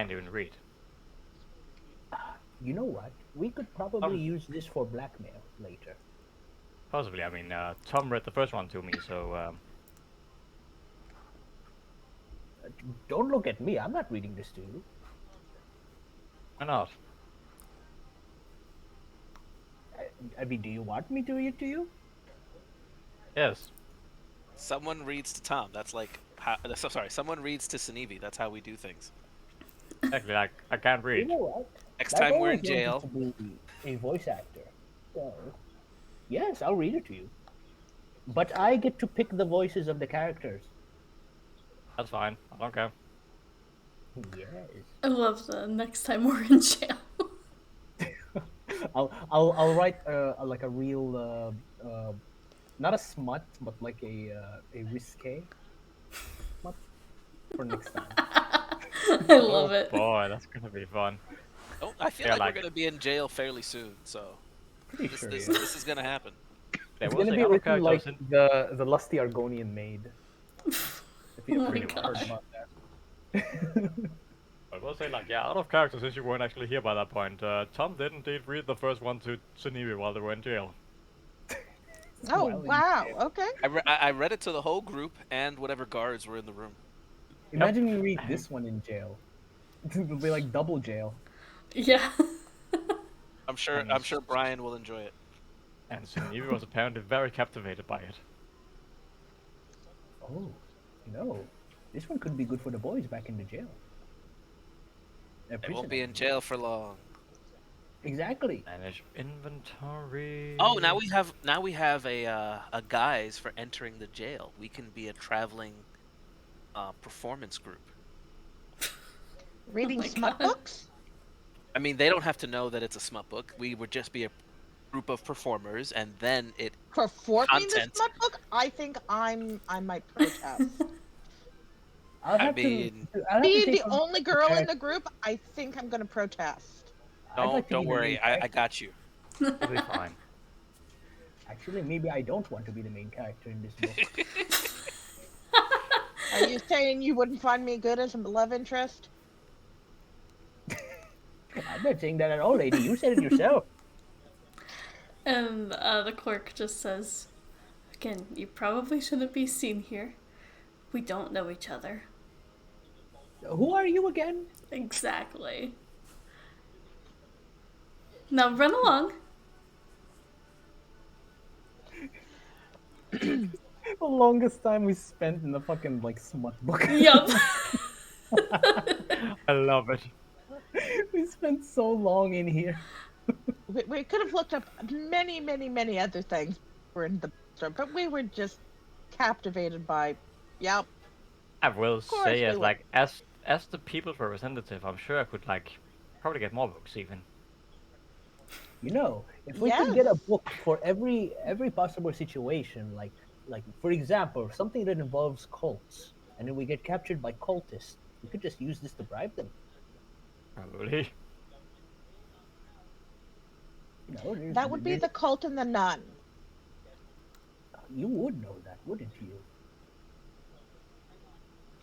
can't even read. You know what? We could probably Um, use this for blackmail later. Possibly. I mean, Tom read the first one to me, so Don't look at me. I'm not reading this to you. why not? I mean, do you want me to read it to you? Yes. Someone reads to Tom. That's like sorry. Someone reads to Sinevi. That's how we do things. Exactly. Like I can't You read. know what? Next I've time we're always in wanted jail, to be a voice actor. So, yes, I'll read it to you. But I get to pick the voices of the characters. That's fine. I don't care. Yes. I love the next time we're in jail. I'll write like a real not a smut but like a risque smut for next time. I Oh love it. boy, that's gonna be fun. oh, I feel Yeah, like we're like gonna be in jail fairly soon. So Pretty this sure, this yeah. this is gonna happen. there It's was gonna a be out of written like characters in. the lusty Argonian maid. If you Oh ever my Pretty heard much. god. about that. I will say, like, yeah, out of character, since you weren't actually here by that point, Tom did indeed read the first one to Sunimi while they were in jail. Oh, Well, wow. Okay. I read it to the whole group and whatever guards were in the room. Yep. imagine you read this one in jail. It'll be like double jail. Yeah. I'm sure Brian will enjoy it. And Sunimi was apparently very captivated by it. Oh, this one could be good for the boys back in the jail. They won't be in jail for long. Exactly. Manage inventory. Oh, now we have a guise for entering the jail. We can be a traveling performance group. Reading my smut God. books? I mean, they don't have to know that it's a smut book. We would just be a group of performers, and then it Performing the Content. smut book? I think I might protest. I'll I have mean, to. I'll have to Being take the on only girl in the group, I think I'm gonna protest. I'd like to don't be the main worry. I character. got you. It'll be fine. Actually, maybe I don't want to be the main character in this book. Are you saying you wouldn't find me good as a love interest? I'm not saying that at all, lady. You said it yourself. And the clerk just says, again, you probably shouldn't be seen here. We don't know each other. Who are you again? Exactly. Now run along. The longest time we spent in the fucking like smut book. Yup. I love it. We spent so long in here. We could have looked up many, many, many other things were in the bookstore, but we were just captivated by, yep. I will course say, we as will. like as the people's representative, I'm sure I could like probably get more books even. If we could get a Yes. book for every possible situation, like for example, something that involves cults, and then we get captured by cultists, we could just use this to bribe them. Probably. That would be the cult and the nun. You would know that, wouldn't you?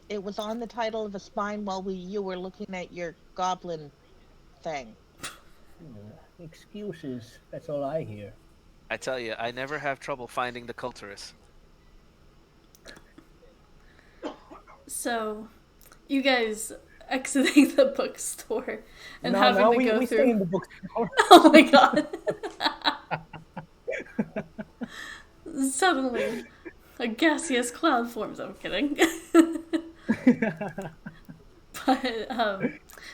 It was on the title of a spine while you were looking at your goblin thing. Excuses. That's all I hear. I tell you, I never have trouble finding the culturists. So, you guys exiting the bookstore and No, having to we, go we through. stay in the bookstore. Oh my god. Suddenly, a gaseous cloud forms. I'm kidding. But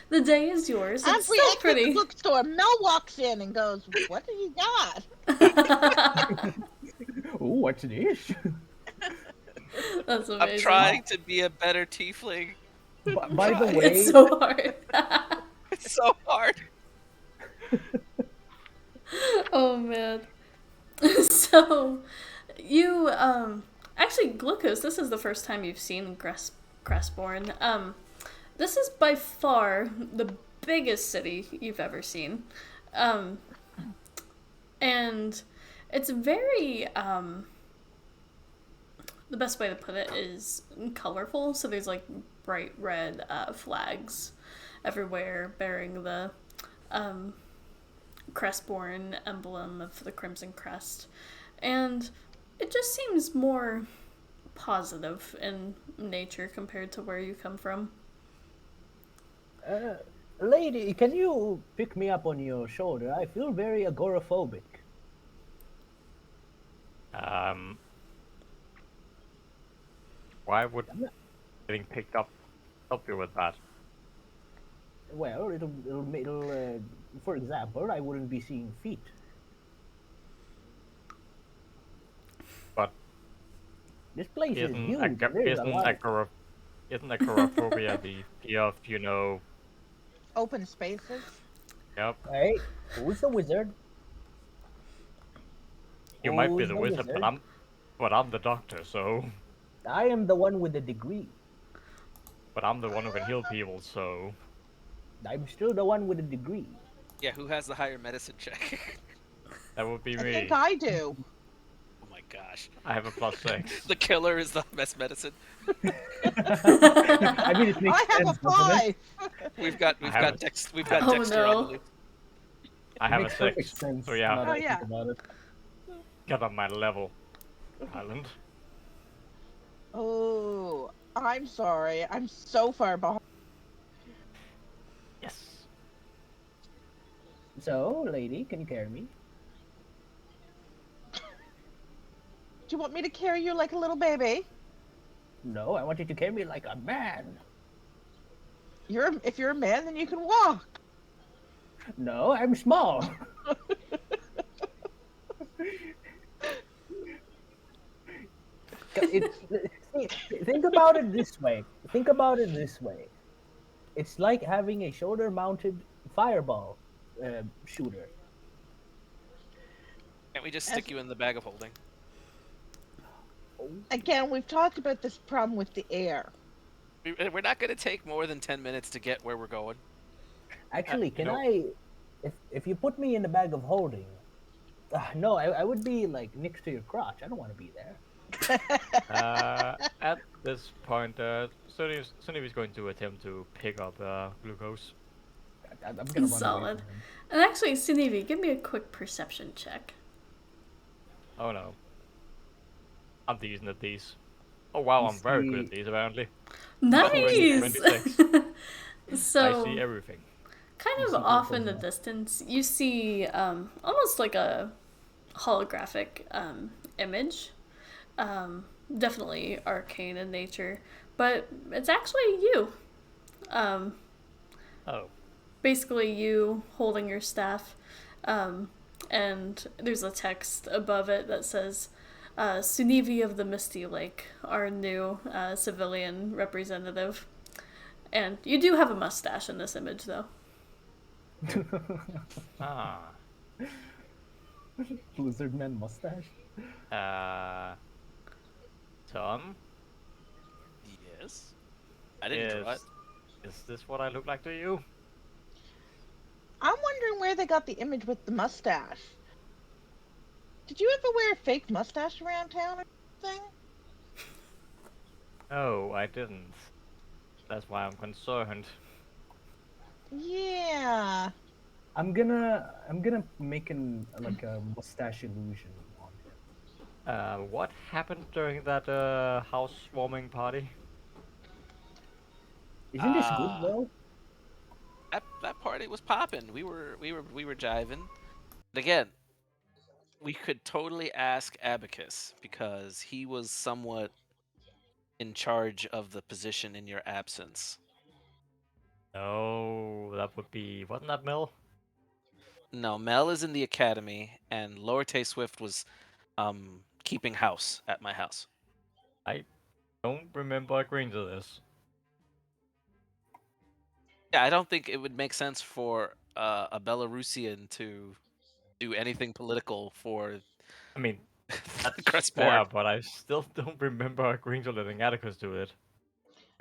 the day is yours. It's As we still exit pretty. the bookstore, Mel walks in and goes, "What do you got?" Ooh, what's this? That's amazing. I'm trying to be a better tiefling. By the way, It's so hard. It's so hard. Oh man. So, you actually, Glucose, this is the first time you've seen Grassborn. This is by far the biggest city you've ever seen. And it's very the best way to put it is colorful. So there's like bright red flags everywhere bearing the Crestborn emblem of the Crimson Crest. And it just seems more positive in nature compared to where you come from. Lady, can you pick me up on your shoulder? I feel very agoraphobic. Why would getting picked up help you with that? Well, for example, I wouldn't be seeing feet. But This place is isn't huge. There's a lot. isn't agoraphobia the fear of, Open spaces. yep, Hey, who's the wizard? you might be Who's the the wizard, wizard? but I'm the doctor, so, I am the one with the degree. but I'm the one who can heal people, so, I'm still the one with the degree. Yeah, who has the higher medicine check? that would be I me. think I do. Oh my gosh. I have a +6. The killer is the best medicine. I mean, it makes I have sense, a doesn't it? 5. We've got have a- Oh, Dexter on no. the list. I It have a makes perfect 6. sense. So yeah, Now that Oh, I yeah. think about it. get on my level, Island. Oh, I'm sorry. I'm so far behind. Yes. So, lady, can you carry me? Do you want me to carry you like a little baby? No, I want you to carry me like a man. If you're a man, then you can walk. No, I'm small. Think about it this way. Think about it this way. It's like having a shoulder-mounted fireball shooter. Can't we just stick you in the bag of holding? Again, we've talked about this problem with the air. We're not going to take more than 10 minutes to get where we're going. Actually, can no. I? If you put me in the bag of holding, no, I would be like next to your crotch. I don't want to be there. At this point, Sunnivi's going to attempt to pick up glucose. I'm gonna run away Solid. from him. And actually, Sunevi, give me a quick perception check. Oh no. I'm decent at these. Oh wow, You I'm very good see- at these apparently. Nice! 26. So, I see everything. kind You of see off in the everything. distance, you see almost like a holographic image. Definitely arcane in nature, but it's actually you. Oh. Basically, you holding your staff, and there's a text above it that says, Sunevi of the Misty Lake, our new civilian representative. And you do have a mustache in this image, though. Ah. Lizard man mustache. Tom, Yes. I didn't draw it. is this what I look like to you? I'm wondering where they got the image with the mustache. Did you ever wear a fake mustache around town or something? No, I didn't. That's why I'm concerned. Yeah. I'm gonna make like a mustache illusion on him. What happened during that housewarming party? Isn't this good though? That party was popping. We were jiving. But again, we could totally ask Abacus because he was somewhat in charge of the position in your absence. No, that would be wasn't that Mel? No, Mel is in the academy, and Lower Tay Swift was keeping house at my house. I don't remember agreeing to this. Yeah, I don't think it would make sense for a Belarusian to do anything political for I mean, that's Crestborn. fair, but I still don't remember agreeing to letting Atticus do it.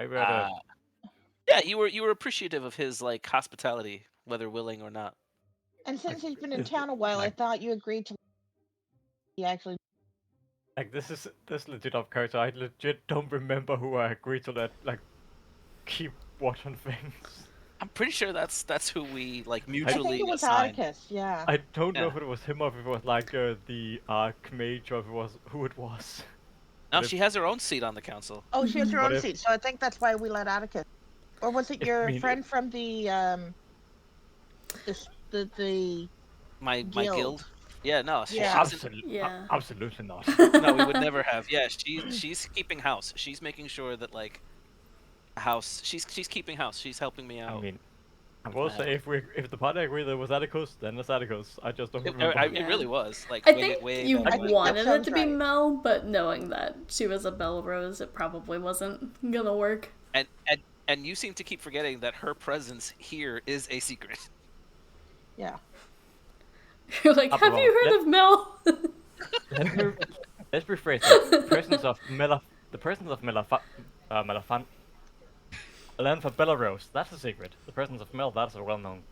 Maybe I did. Yeah, you were appreciative of his like hospitality, whether willing or not. And since he's been in Is it- town a while, I like- thought you agreed to. He actually. Like this legit off character. I legit don't remember who I agreed to let keep watch on things. I'm pretty sure that's who we like I mutually think it was assigned. Atticus. Yeah. I don't know Yeah. if it was him or if it was like the Archmage or if it was who it was. No, But if- she has her own seat on the council. Oh, she has her What own if- seat, so I think that's why we let Atticus. Or was it If your me- friend from the the My guild? guild. Yeah, no, Yeah. Yeah. Absolutely not. no, we would never have. Yeah, she's keeping house. She's making sure that like house. She's keeping house. She's helping me out. I mean, I with will my say if the party agreed that it was Atticus, then it's Atticus. I just don't remember. It really was like I way, think way you back I when. think that wanted it sounds to be right. Mel, but knowing that she was a Belrose, it probably wasn't gonna work. And you seem to keep forgetting that her presence here is a secret. Yeah. You're like, have you heard of Mel? Let's rephrase it. The presence of Melafan. Alainn for Belarus, that's a secret. The presence of Mel, that's a well-known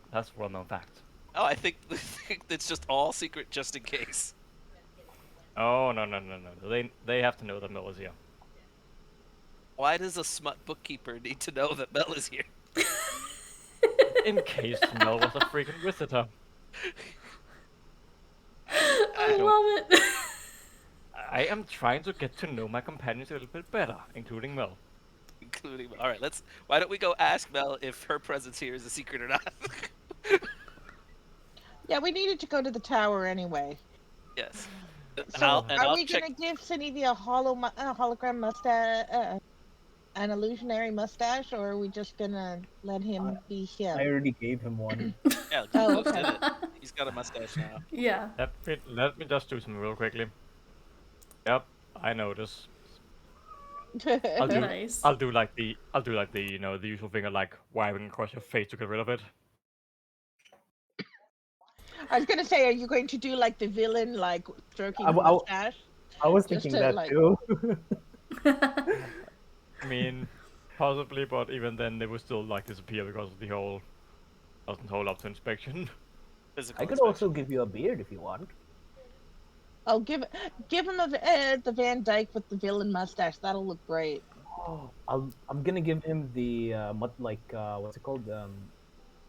fact. Oh, I think it's just all secret, just in case. Oh no. They have to know that Mel is here. Why does a smut bookkeeper need to know that Mel is here? In case Mel was a freaking visitor. I love it. I am trying to get to know my companions a little bit better, including Mel. Including, all right, let's. Why don't we go ask Mel if her presence here is a secret or not? Yeah, we needed to go to the tower anyway. Yes. So, And are I'll we check. gonna give Sunivia a hologram mustache, an illusionary mustache, or are we just gonna let him be him? I already gave him one. Yeah, Oh, Glucose okay. did it. He's got a mustache now. Yeah. Let me just do something real quickly. Yep, I notice. Nice. I'll do like the the usual thing of like wiping across your face to get rid of it. I was gonna say, are you going to do like the villain, like stroking I the w- I w- mustache? I was Just thinking to, that like- too. I mean, possibly, but even then they would still like disappear because of the whole doesn't hold up to inspection. Physical I could inspection. also give you a beard if you want. Oh, give him the Van Dyke with the villain mustache. That'll look great. Oh, I'm gonna give him the what's it called?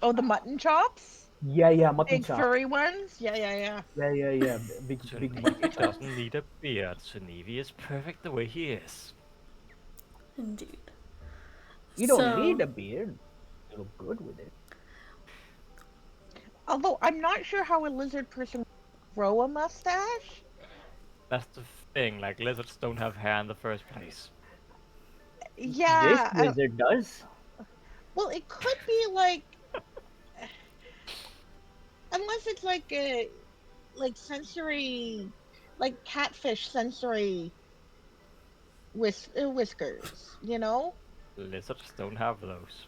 Oh, the mutton chops, Yeah, mutton big chop. furry ones. Yeah. Yeah. Big mutton Sunivia chops. doesn't need a beard. Sunivia is perfect the way he is. Indeed. You don't So- need a beard. You look good with it. Although I'm not sure how a lizard person grow a mustache. That's the thing. Like lizards don't have hair in the first place. Yeah. This lizard does. Well, it could be like, unless it's like a sensory, like catfish sensory whiskers. You know. Lizards don't have those.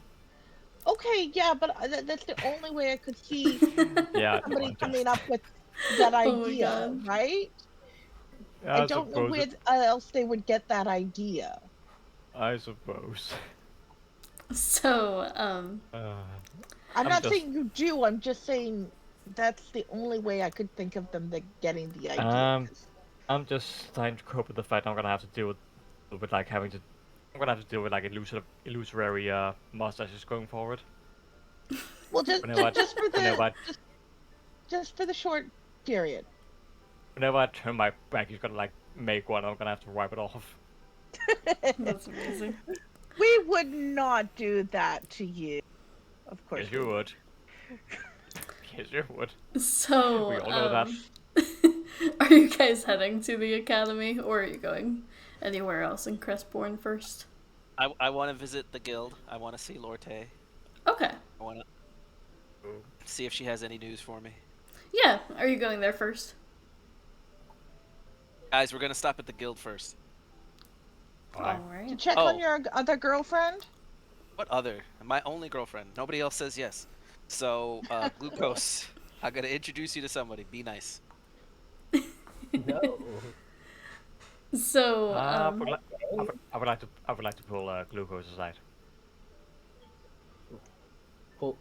Okay, yeah, but that's the only way I could see Yeah, somebody I'm coming just- up with that Oh my idea, God. right? Yeah, I don't know where else they would get that idea. I suppose. So, I'm I'm not just- saying you do. I'm just saying that's the only way I could think of them getting the idea. I'm just trying to cope with the fact I'm gonna have to deal with like having to. I'm gonna have to deal with like illusory mustaches going forward. Well, just whenever I- just for whenever I- the just for the short period. Whenever I turn my back, he's gonna like make one. I'm gonna have to wipe it off. that's amazing. We would not do that to you. Of course. Yes, you would. Yes, you would. So, We all know that. Are you guys heading to the academy, or are you going anywhere else in Crestbourne first? I want to visit the guild. I want to see Lorte. Okay. I want to see if she has any news for me. Yeah, are you going there first? Guys, we're gonna stop at the guild first. Why? To Alright. check Oh. on your other girlfriend. What other? My only girlfriend. Nobody else says yes. So, Glucose, I'm gonna introduce you to somebody. Be nice. No. So, I would like to pull Glucose aside, Pull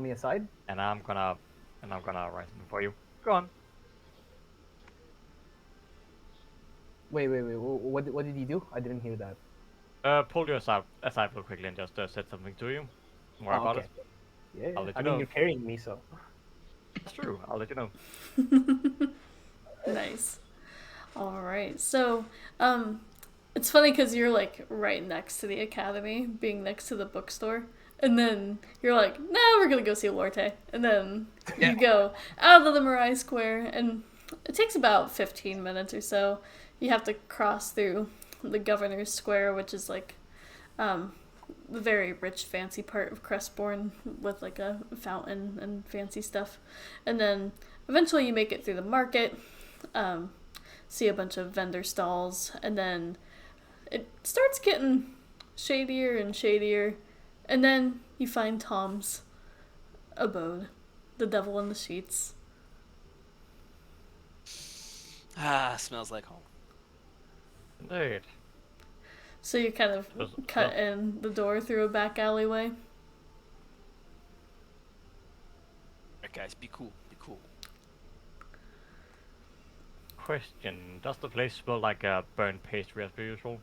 me aside. and I'm gonna write something for you. Go on. Wait. What did you do? I didn't hear that. Pull you aside real quickly and just said something to you. More Oh, about okay. it. Yeah, I'll let I you mean, know. you're carrying me, so. That's true. I'll let you know. Nice. All right. So, it's funny because you're like right next to the academy, being next to the bookstore, and then you're like, "Nah, we're gonna go see Lorte," and then Yeah. you go out of the Marais Square, and it takes about 15 minutes or so. You have to cross through the Governor's Square, which is like the very rich, fancy part of Crestbourne with like a fountain and fancy stuff, and then eventually you make it through the market. See a bunch of vendor stalls, and then it starts getting shadier and shadier, and then you find Tom's abode, the devil in the sheets. Ah, smells like home. Indeed. So you kind of Just- cut just- in the door through a back alleyway. Alright, guys, be cool. Be cool. Question: does the place smell like burnt pastry as per usual?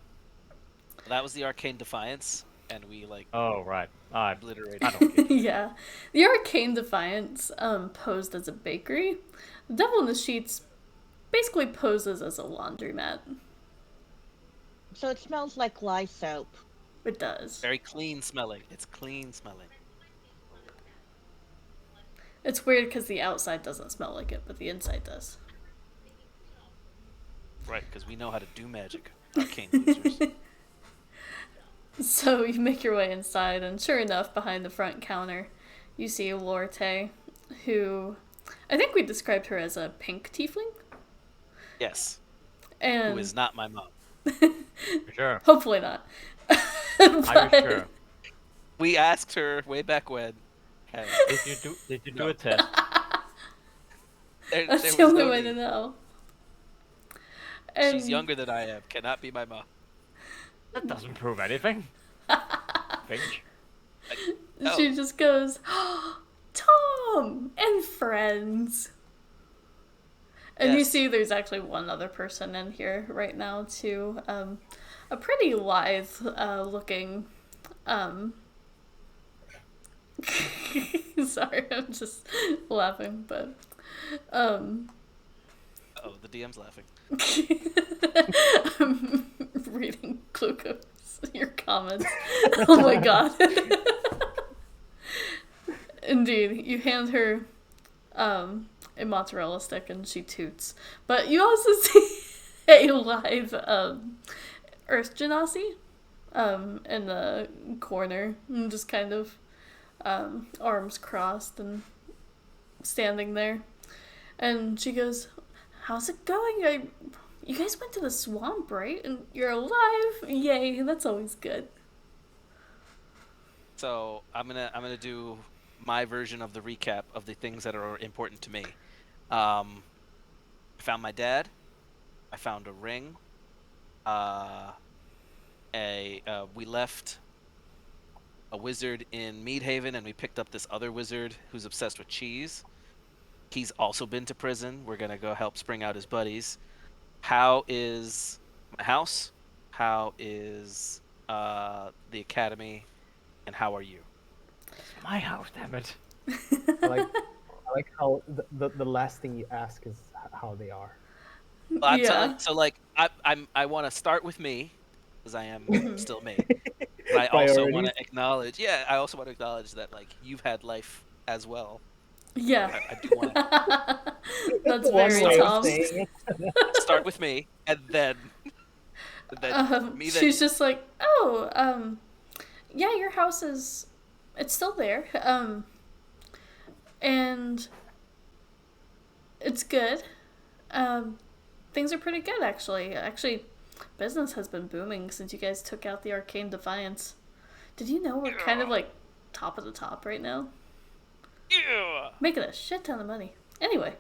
That was the Arcane Defiance, and we like Oh right. I obliterated. I don't get you. Yeah. The Arcane Defiance posed as a bakery. The devil in the sheets basically poses as a laundromat. So it smells like lye soap. It does. Very clean smelling. It's clean smelling. It's weird because the outside doesn't smell like it, but the inside does. Right, because we know how to do magic. Arcane losers. So you make your way inside, and sure enough, behind the front counter, you see Lorte, who I think we described her as a pink tiefling. Yes. And Who is not my mom. For sure. hopefully not. Are you But- sure? We asked her way back when. And Did you do No. a test? there That's was the only no way to need. know. And She's younger than I am. Cannot be my mom. That doesn't prove anything. Think. No. she just goes, Tom and friends. And you Yes. see there's actually one other person in here right now too. A pretty lithe looking sorry, I'm just laughing, but Oh, the DM's laughing. I'm reading Glucose, your comments. Oh my god. Indeed, you hand her a mozzarella stick and she toots. But you also see a live Earth Genasi in the corner, and just kind of arms crossed and standing there. And she goes, "How's it going? You guys went to the swamp, right? And you're alive? Yay, that's always good." So I'm gonna do my version of the recap of the things that are important to me. I found my dad. I found a ring. We left a wizard in Meadhaven, and we picked up this other wizard who's obsessed with cheese. He's also been to prison. We're gonna go help spring out his buddies. How is my house? How is the academy? And how are you? My house, damn it. I like how the last thing you ask is how they are. Well, I'm Yeah. telling, so like I want to start with me because I am still me. But I also want to acknowledge, I also want to acknowledge that like you've had life as well. Yeah. I do want to That's One very way of Tom. saying it. start with me and then me. Then She's just like, "Oh, yeah, your house is, it's still there, and it's good. Things are pretty good, actually. Actually, business has been booming since you guys took out the Arcane Defiance. Did you know we're kind of like top of the top right now? yeah, Making a shit ton of money. Anyway,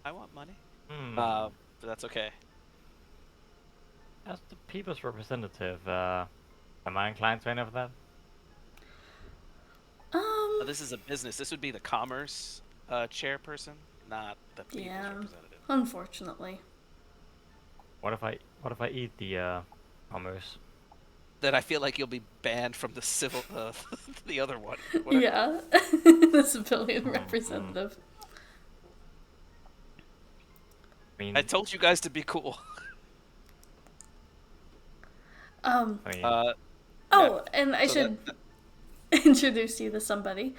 I want money. Hmm. But that's okay. As the people's representative, am I inclined to any of that? This is a business. This would be the commerce chairperson, not the people's Yeah. representative. Unfortunately. What if I eat the commerce? then I feel like you'll be banned from the civil, the other one. Whatever. Yeah, the civilian representative. I mean, I told you guys to be cool. I mean, Oh, and I so should introduce you to somebody,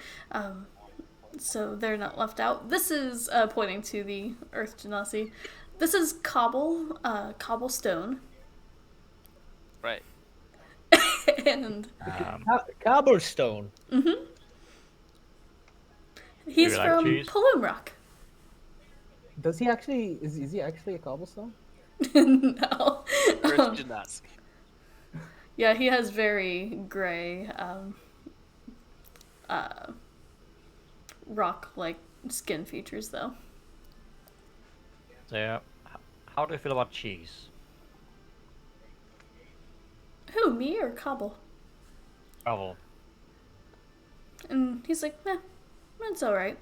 so they're not left out. This is pointing to the Earth Genasi. This is Cobblestone, Right. and Cobblestone. he's you like from cheese? Palm Rock. Does he actually? Is he actually a cobblestone? No. Earth Genasi. Yeah, he has very gray, rock-like skin features, though. so yeah, how do you feel about cheese? Who, me or Cobble? Oh, And he's like, nah, that's alright.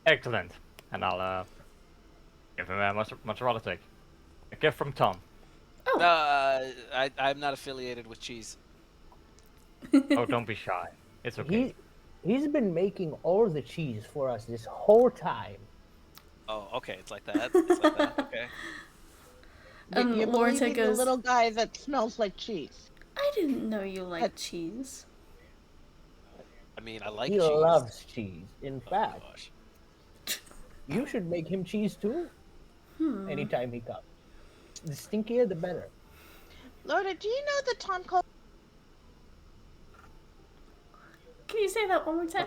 excellent. And I'll give him a mozzarella stick. A gift from Tom. Oh, I'm not affiliated with cheese. Oh, don't be shy. It's okay. He's been making all the cheese for us this whole time. Oh, okay. It's like that. It's like that. Okay. And You're Lorte believing the goes, little guy that smells like cheese. I didn't know you liked cheese. I mean, I like He cheese. loves cheese. In Oh, fact, gosh. you should make him cheese too. Anytime he comes. The stinkier, the better. Lorna, do you know that Tom calls? Can you say that one more time?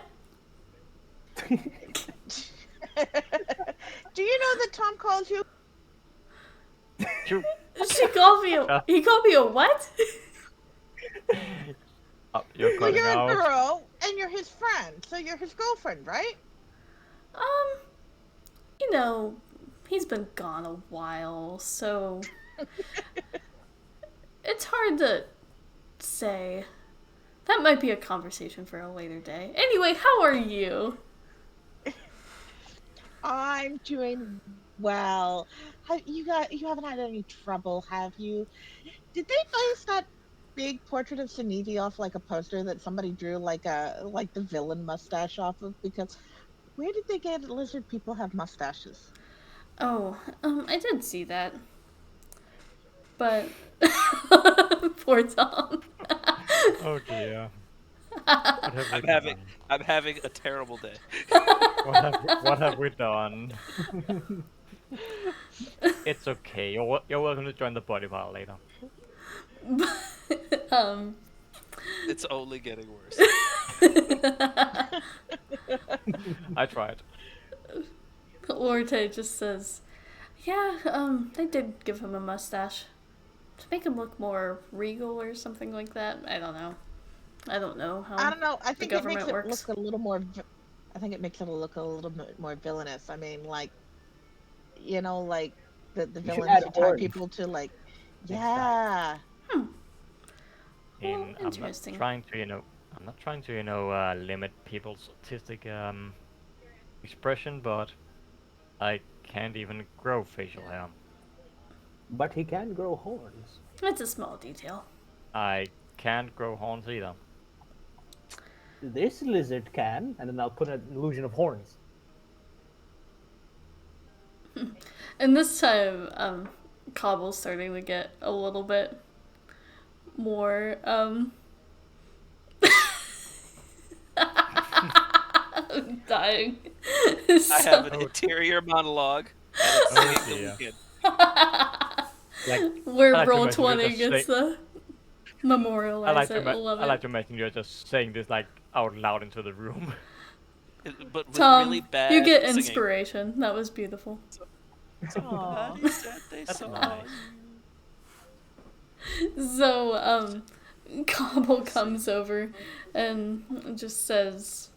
Do you know that Tom calls you? Sure. She called me a, he called me a what? Oh, you're Well, cutting you're a out. girl and you're his friend, so you're his girlfriend, right? You know, he's been gone a while, so it's hard to say. That might be a conversation for a later day. Anyway, how are you? I'm doing well. You haven't had any trouble, have you? Did they place that big portrait of Suniti off like a poster that somebody drew like the villain mustache off of? Because where did they get lizard people have mustaches? Oh, I did see that. But poor Tom. Oh dear. What have we done? I'm having a terrible day. What have we done? It's okay. You're welcome to join the body pile later. It's only getting worse. I tried. Lorte just says, yeah, they did give him a mustache. To make him look more regal or something like that. I don't know. I don't know how I don't know. I the think it makes government it works. look a little more. I think it makes it look a little bit more villainous. I mean, like, like the should villains add who tie orange people to like, time. yeah. Well, I'm interesting. not trying to, I'm not trying to, limit people's artistic expression, but I can't even grow facial hair. But he can grow horns. It's a small detail. I can't grow horns either. This lizard can, and then I'll put an illusion of horns. And this time, Cobble's starting to get a little bit more, I'm dying. I have an interior monologue. And it's Oh, singing dear. the weekend. Like, Where I like to roll imagine you're 20 just gets saying- the memorialize it. I Love like it. to imagine you're just saying this like out loud into the room. But with Tom, really bad you get singing. inspiration. That was beautiful. Somebody said they That's saw nice. So, Cobble comes over and just says,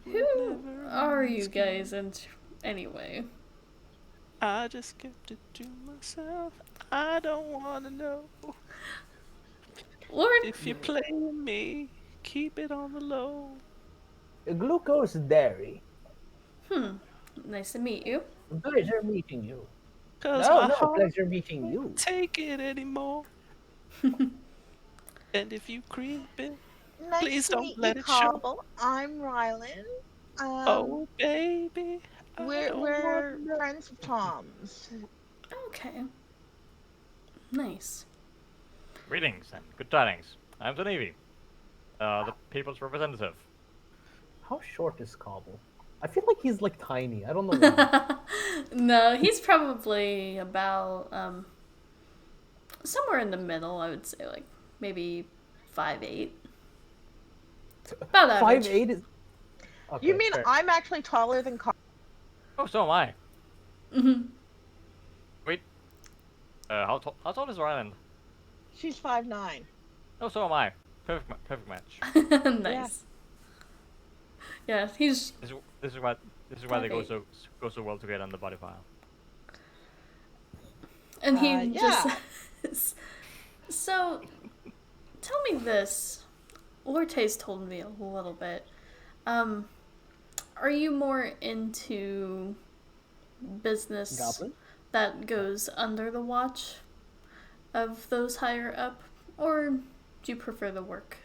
you. "Who are you guys?" And anyway, I just kept it to myself. I don't wanna know. Lord, If you're playing me, keep it on the low. Glucose Dairy. nice to meet you. Pleasure meeting you. Cause No, my no, heart pleasure meeting you. can't take it anymore. And if you creep it, Nice please to don't meet let you, it show. Cobble. I'm Rylan. Oh, baby, I We're don't we're want friends of Tom's. Okay. Nice. Greetings and good tidings. I'm Zanevi, the people's representative. How short is Cobble? I feel like he's like tiny. I don't know why. No, he's probably about somewhere in the middle, I would say, like maybe 5'8". About average. 5'8" is. Okay, You mean fair. I'm actually taller than Cobble? Oh, so am I. Mhm. Wait, how tall is Ryland? She's 5'9". Oh, so am I. Perfect match. Nice. Yeah, he's This is why they go 5'8". so well together in the body file. and he Yeah. just So tell me this. Lorte's told me a little bit. Are you more into business Goblin? that goes under the watch of those higher up, or do you prefer the work?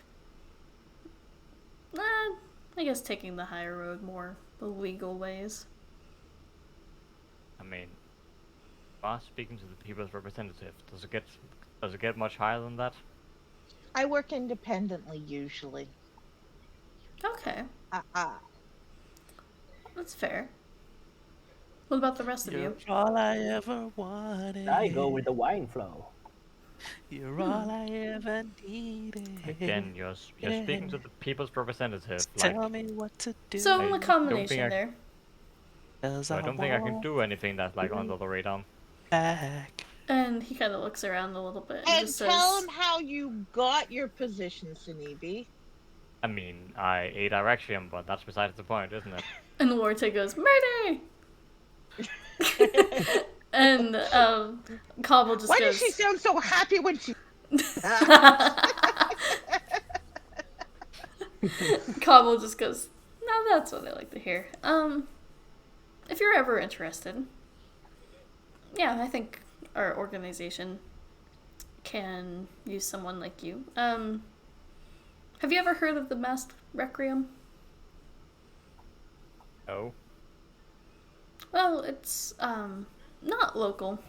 I guess taking the higher road more, the legal ways. I mean, boss speaking to the people's representative. Does it get much higher than that? I work independently usually. Okay, Uh-uh. that's fair. What about the rest of You're you? all I ever wanted. I go with the wine flow. You're all I ever needed. Again, you're speaking to the people's representative. Tell Like, me what to do. So I a don't combination think there. 'Cause I don't think I can want do anything that's like under the radar. back. And he kind of looks around a little bit and And just tell says, him how you got your position, Sanibi. I mean, I ate Iraxium, but that's besides the point, isn't it? and Lorte goes, "Murder!" And Cobble just Why goes. does she sound so happy when she... Cobble just goes, "No, that's what I like to hear." If you're ever interested, yeah, I think our organization can use someone like you. Have you ever heard of the Masked Requiem? Oh, Well, it's not local.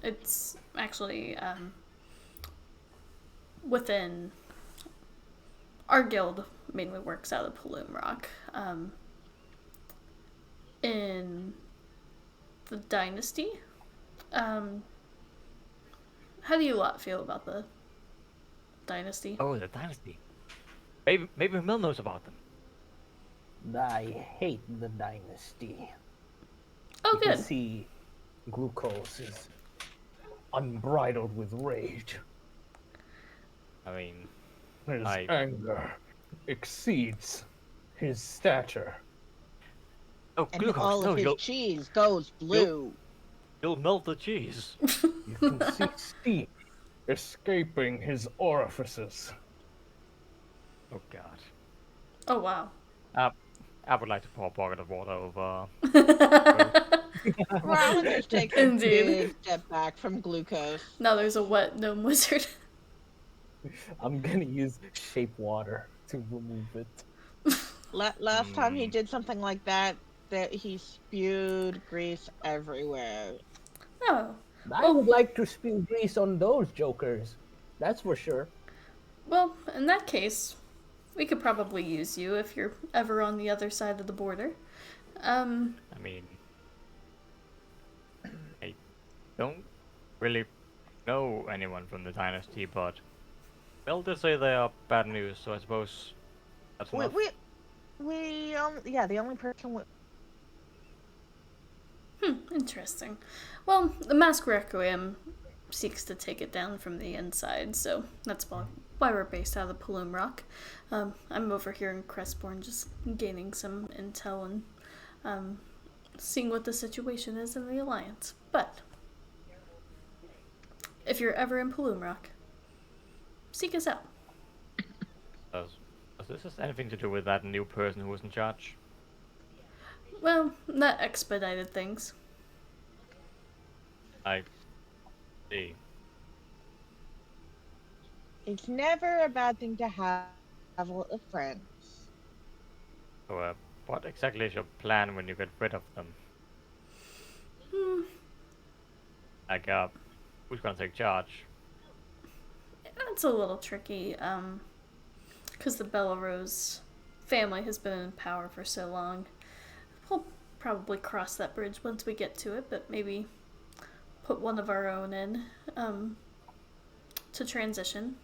It's actually within our guild. Mainly works out of Plume Rock. In the Dynasty. How do you lot feel about the Dynasty? oh, the dynasty. Maybe Mill knows about them. I hate the dynasty. Oh, You can good. see Glucose is unbridled with rage. I mean, His I- anger exceeds his stature. oh, And glucose. all No, of his cheese goes blue. you'll melt the cheese. You can see steam escaping his orifices. Oh God. Oh, wow. I would like to pour a bucket of water over. Rowan just takes a Indeed. big step back from Glucose. Now there's a wet gnome wizard. I'm gonna use shape water to remove it. Last time he did something like that he spewed grease everywhere. Oh. I would like to spew grease on those jokers. That's for sure. Well, in that case, we could probably use you if you're ever on the other side of the border. I mean, I don't really know anyone from the dynasty, but Mill did say they are bad news, so I suppose that's enough. Yeah, the only person Interesting. Well, the Mask Requiem seeks to take it down from the inside, so that's why we're based out of Plume Rock. I'm over here in Crestbourne just gaining some intel and seeing what the situation is in the Alliance. But if you're ever in Plume Rock, seek us out. Does this have anything to do with that new person who was in charge? Well, that expedited things. I see. It's never a bad thing to have friends. So, what exactly is your plan when you get rid of them? Hmm, Like, who's gonna take charge? it's a little tricky, because the Belarus family has been in power for so long. We'll probably cross that bridge once we get to it, but maybe put one of our own in, to transition.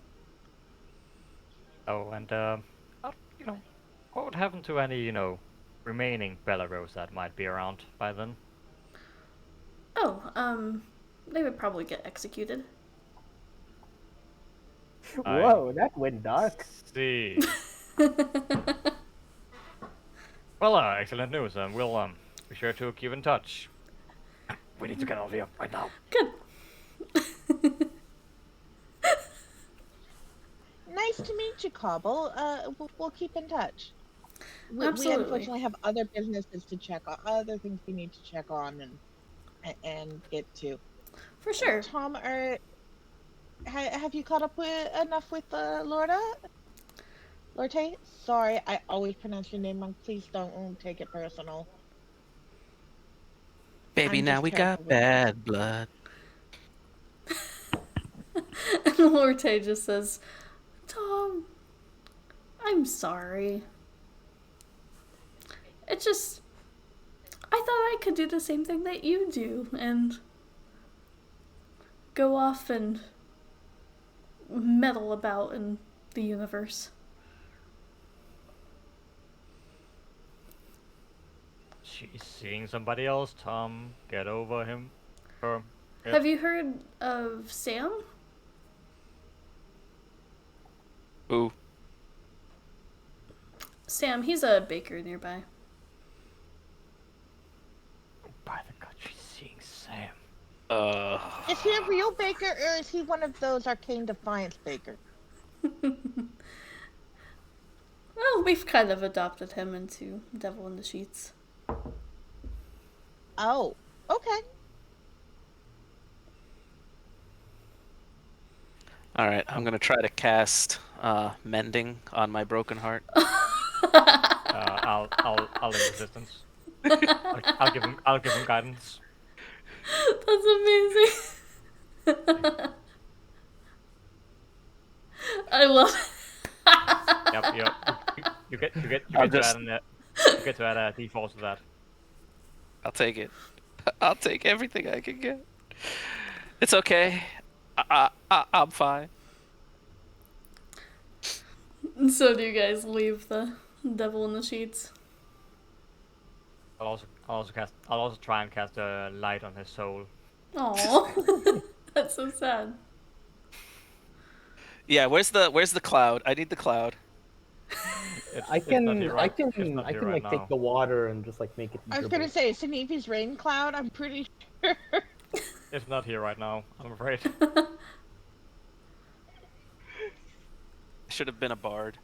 Oh, and you know, what would happen to any remaining Belarus that might be around by then? Oh, they would probably get executed. I Whoa, that went dark. see. Well, excellent news. We'll be sure to keep in touch. We need to get out of here right now. Good. Nice to meet you, Cobble. We'll keep in touch. We Absolutely. unfortunately have other businesses to check on, other things we need to check on and get to. For sure. Tom, have you caught up with enough with Lorda? Lorte? Sorry, I always pronounce your name wrong. Please don't take it personal. Baby, I'm now just we terrible got with bad blood. And Lorte just says, Tom, I'm sorry. It just. I thought I could do the same thing that you do and go off and meddle about in the universe. She's seeing somebody else, Tom. Get over him. Her. Yep. Have you heard of Sam? Ooh. Sam, he's a baker nearby. By the God, she's seeing Sam. Is he a real baker or is he one of those Arcane Defiance bakers? Well, we've kind of adopted him into Devil in the Sheets. Oh, okay. All right, I'm gonna try to cast mending on my broken heart. I'll lay resistance. I'll give him guidance. That's amazing. I love it. Yep. You get I'll to just- add you get to add a default to that. I'll take it. I'll take everything I can get. It's okay. I'm fine. So do you guys leave the Devil in the Sheets? I'll also try and cast a light on his soul. Aww. That's so sad. Yeah, where's the cloud? I need the cloud. I It's can not here right like now. take the water and just like make it. I was gonna say Sanifi's rain cloud. I'm pretty sure. It's not here right now. I'm afraid. Should have been a bard.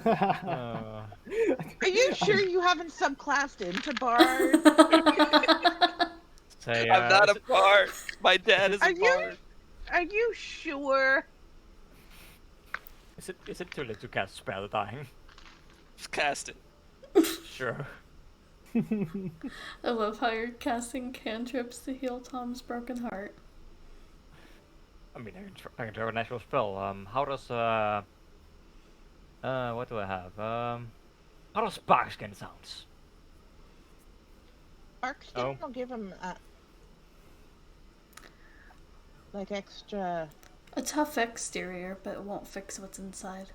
Uh, Are you sure you haven't subclassed into bard? say, I'm not a bard. My dad is Are a you- bard. Are you sure? is it too late to cast spell the dying? Just cast it. Sure. I love how you're casting cantrips to heal Tom's broken heart. I mean, I can throw a natural spell. How does what do I have? How does spark skin sounds? Arcskin Oh. will give him like extra. A tough exterior, but it won't fix what's inside.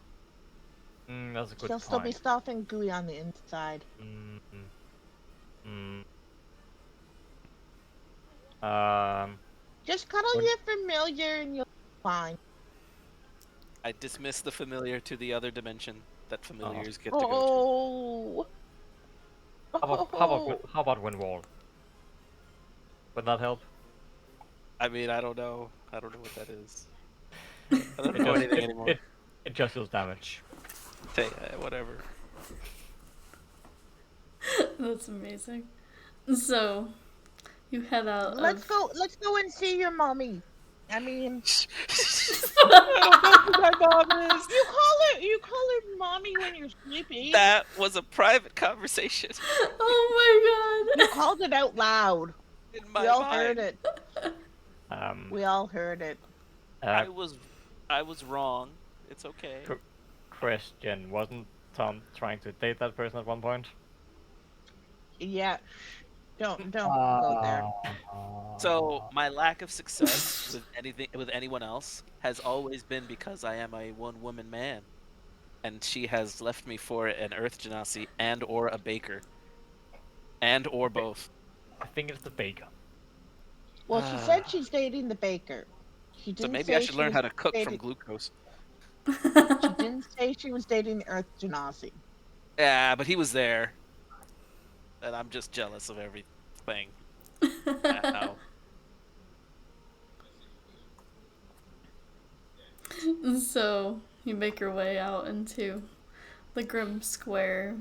That's a good He'll point. still be soft and gooey on the inside. Just cuddle What- your familiar and you'll be fine. I dismiss the familiar to the other dimension that familiars get to go Oh. How about wind wall? Would that help? to. I mean, I don't know. I don't know what that is. I don't know anything anymore. It just deals damage. Whatever. That's amazing. So, you head out. Let's go and see your mommy I mean, I don't know who my mom is. you call her mommy when you're sleepy. That was a private conversation Oh my You god. called it out loud. in We my all mind. heard it. Um, We all heard it. uh, I was wrong. It's okay. qu- question: wasn't Tom trying to date that person at one point? Yeah. Don't go there. So my lack of success with anyone else has always been because I am a one-woman man, and she has left me for an Earth Genasi and or a baker, and or both. I think it's the baker. Well, she said she's dating the baker. She So didn't maybe I say should she learn was how to cook from dating. glucose. She didn't say she was dating the Earth Genasi. Yeah, but he was there, and I'm just jealous of everything. Now. So you make your way out into the grim square,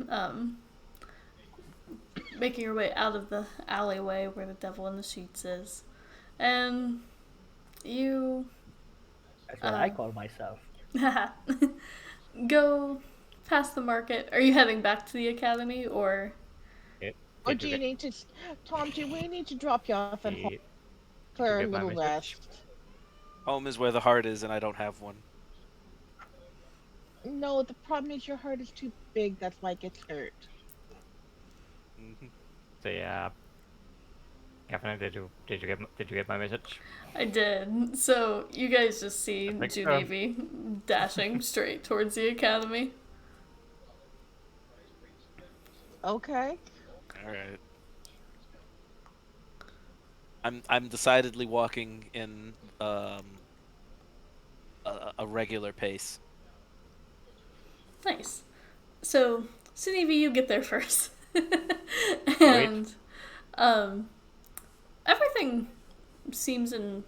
making your way out of the alleyway where the devil in the sheets is, and you That's what I call myself. go past the market. Are you heading back to the academy, or Or Did do you you get? need to, Tom? Do we need to drop you off at home Did, did you for a get my little message? rest? Home is where the heart is, and I don't have one. No, the problem is your heart is too big. That's why it gets hurt. Hmm. So yeah, definitely. Did you get my message? I did. So you guys just see I think so. Junievi dashing straight towards the academy. Okay. All right. I'm decidedly walking in a regular pace. Nice. So, Sunevi, you get there first. And everything seems in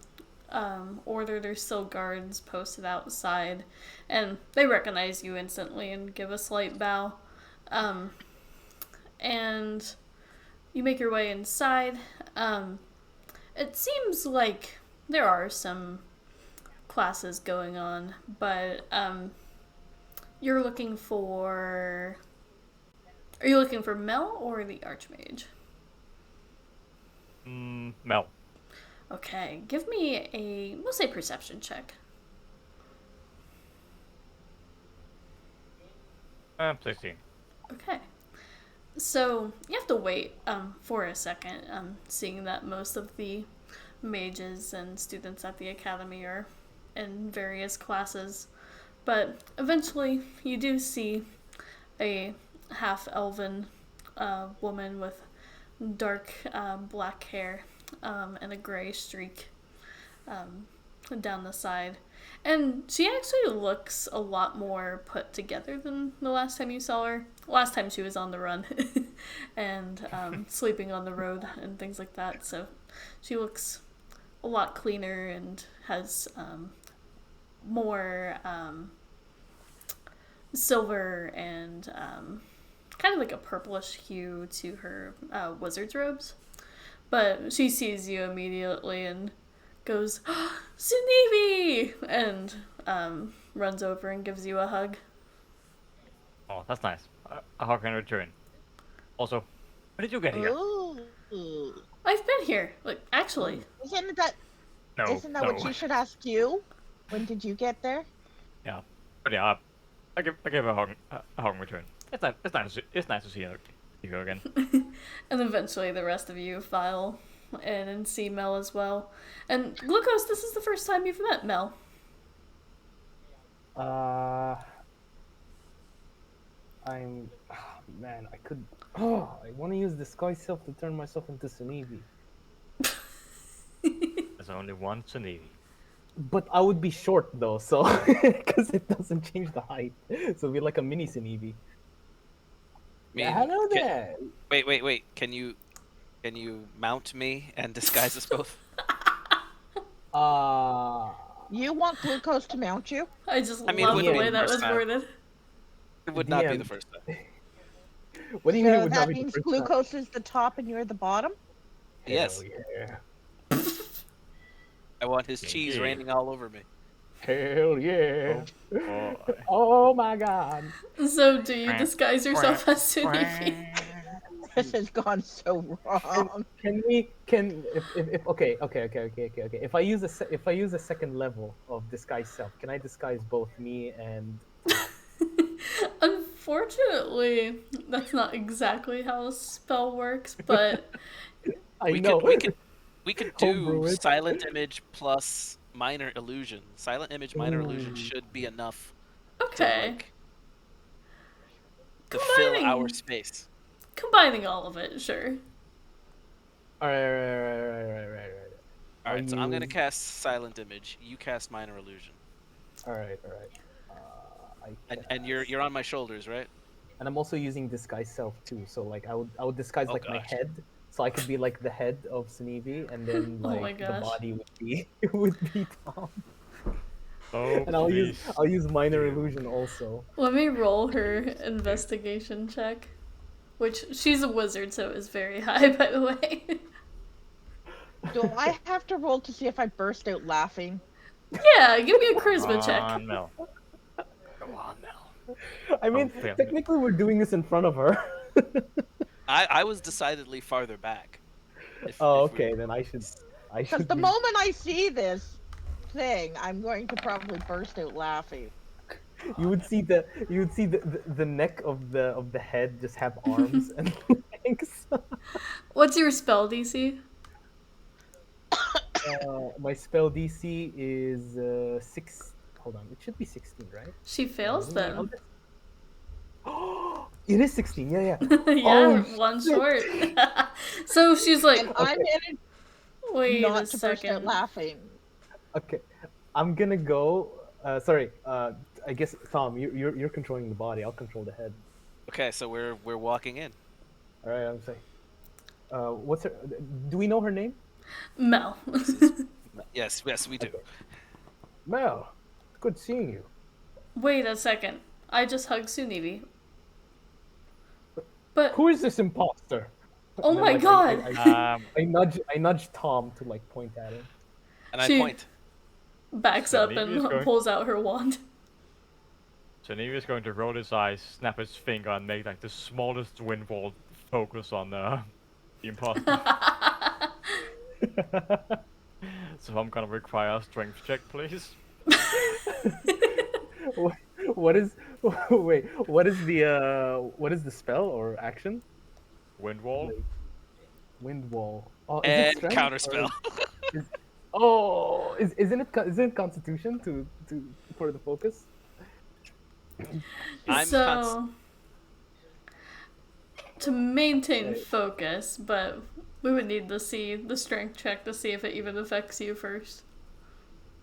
order. There's still guards posted outside, and they recognize you instantly and give a slight bow. And you make your way inside. It seems like there are some classes going on, but you're looking for. Are you looking for Mel or the Archmage? Mel. Okay, give me we'll say perception check. 16. Okay. So you have to wait for a second, seeing that most of the mages and students at the academy are in various classes. But eventually you do see a half-elven woman with dark black hair and a gray streak down the side. And she actually looks a lot more put together than the last time you saw her. Last time she was on the run and sleeping on the road and things like that. So she looks a lot cleaner and has more silver and kind of like a purplish hue to her wizard's robes. But she sees you immediately and goes, Sunevi! And runs over and gives you a hug. Oh, that's nice. How can I return? Also, when did you get here? Ooh. I've been here. Like, actually. Isn't that No, isn't that no. what she should ask you? When did you get there? Yeah, but yeah, I give a hug in return. It's nice to see you again. And eventually the rest of you file in and see Mel as well. And Glucose, this is the first time you've met Mel. Man, I could. Oh, I want to use disguise self to turn myself into Sunevi. There's only one Tsunami. But I would be short though, so because it doesn't change the height, so it'd be like a mini Sunevi. Yeah, hello there. Wait. Can you mount me and disguise us both? You want Glucose to mount you? I just I mean, love it the wouldn't way be the that first was time. worded. It would not be DM. the first time. What do you mean it So would not that be the means first time? Glucose is the top and you're the bottom? Yes. Hell yeah. I want his Thank cheese you. raining all over me. Hell yeah! Oh, boy. Oh my god! So, do you disguise yourself as Sunifi? This has gone so wrong. If okay. If I use a second level of disguise self, can I disguise both me and Unfortunately, that's not exactly how a spell works, but I We know. could do Homebrew it. silent image plus minor illusion. Silent image minor illusion Ooh. should be enough to okay. to fill our Combining space. combining all of it, sure. Right. All right, so I'm gonna use- cast silent image. You cast minor illusion, All right. and you're on my shoulders, right? And I'm also using disguise self too. So like I would disguise Oh, like my gosh. head, so I could be like the head of Sneevy, and then Oh my like the gosh. body would be Tom. Oh, And I'll use please minor do. illusion also. Let me roll her investigation check. Which she's a wizard, so is very high, by the way. Do I have to roll to see if I burst out laughing? Yeah, give me a charisma Come check. on, Mel. Go on, Mel. I mean, fail. technically we're doing this in front of her. I was decidedly farther back. Oh, if we okay. were- Then I should. Because the use- moment I see this thing, I'm going to probably burst out laughing. you would see the neck of the head just have arms and legs. What's your spell DC? My spell DC is 6. Hold on, it should be 16, right? She fails then. It is 16. Yeah. Yeah, Oh, one shit. short. So she's like, And I managed wait a not to burst out second. laughing. Okay, I'm gonna go. Sorry. I guess Tom, you're controlling the body. I'll control the head. Okay, so we're walking in. All right. I'm saying. What's her? Do we know her name? Mel. Yes, we do. Okay. Mel. Good seeing you. Wait a second. I just hugged Sunivi. But Who is this imposter? oh And then, my like, god! I nudge Tom to like point at him. And I She- point. Backs So up maybe and it's going- pulls out her wand. So Neve is going to roll his eyes, snap his finger, and make like the smallest wind wall focus on the imposter. So I'm gonna require a strength check, please. What is? Wait. What is the spell or action? Wind wall. Like, wind wall. Oh, is it And strength counterspell. Isn't it Constitution to for the focus? I'm So to maintain Right. focus, but we would need to see the strength check to see if it even affects you first.